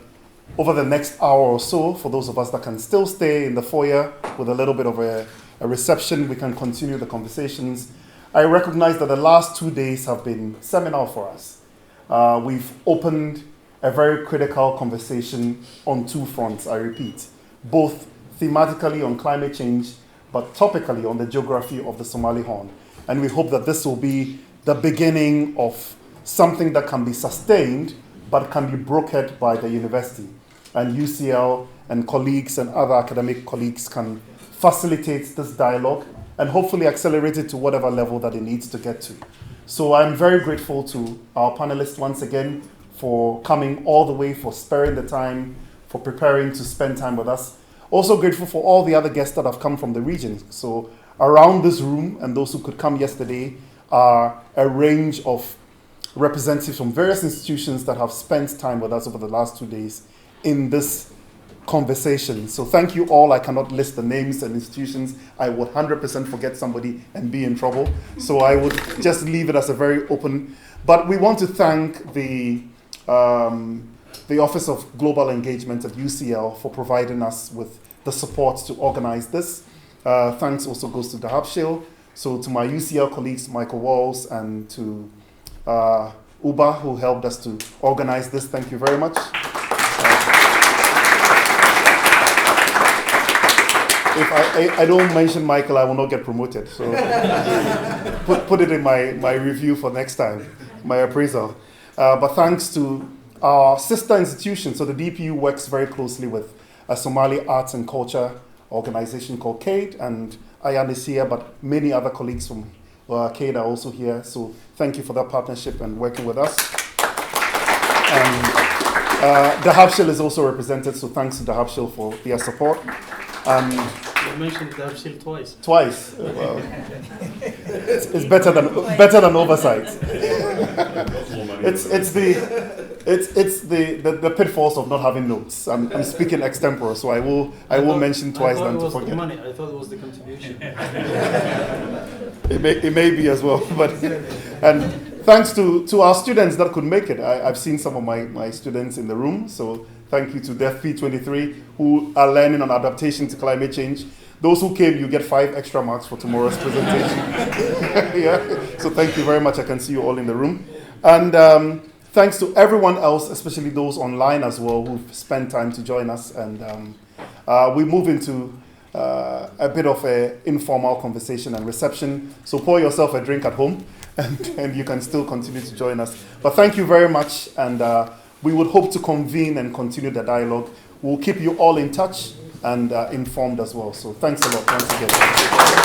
over the next hour or so, for those of us that can still stay in the foyer with a little bit of a reception, we can continue the conversations. I recognize that the last 2 days have been seminal for us. We've opened a very critical conversation on two fronts, I repeat, both thematically on climate change, but topically on the geography of the Somali Horn. And we hope that this will be the beginning of something that can be sustained, but can be brokered by the university. And UCL and colleagues and other academic colleagues can facilitate this dialogue and hopefully accelerate it to whatever level that it needs to get to. So I'm very grateful to our panelists once again for coming all the way, for sparing the time, for preparing to spend time with us. Also grateful for all the other guests that have come from the region. So around this room, and those who could come yesterday, are a range of representatives from various institutions that have spent time with us over the last 2 days in this conversation. So thank you all. I cannot list the names and institutions. I would 100% forget somebody and be in trouble. So I would just leave it as a very open. But we want to thank the Office of Global Engagement at UCL for providing us with the support to organize this. Thanks also goes to the Habshil. So to my UCL colleagues, Michael Walls, and to Uba, who helped us to organize this. Thank you very much. If I don't mention Michael, I will not get promoted. So put it in my review for next time, my appraisal. But thanks to Our sister institution, so the DPU works very closely with a Somali arts and culture organization called CADE, and Ayan is here, but many other colleagues from CADE are also here. So thank you for that partnership and working with us. And the Habshil is also represented, so thanks to the Habshil for their support. You mentioned the Habshil twice. Twice. Well, it's better than oversight. It's the pitfalls of not having notes. I'm speaking extempore, so I will mention twice than to forget. Money. I thought it was the contribution. It may be as well, but and thanks to our students that could make it. I've seen some of my students in the room, so thank you to DEF-P23 who are learning on adaptation to climate change. Those who came, you get 5 extra marks for tomorrow's presentation. Yeah. So thank you very much. I can see you all in the room. And thanks to everyone else, especially those online as well, who've spent time to join us. And we move into a bit of an informal conversation and reception. So pour yourself a drink at home, and you can still continue to join us. But thank you very much. And we would hope to convene and continue the dialogue. We'll keep you all in touch and informed as well. So thanks a lot once again.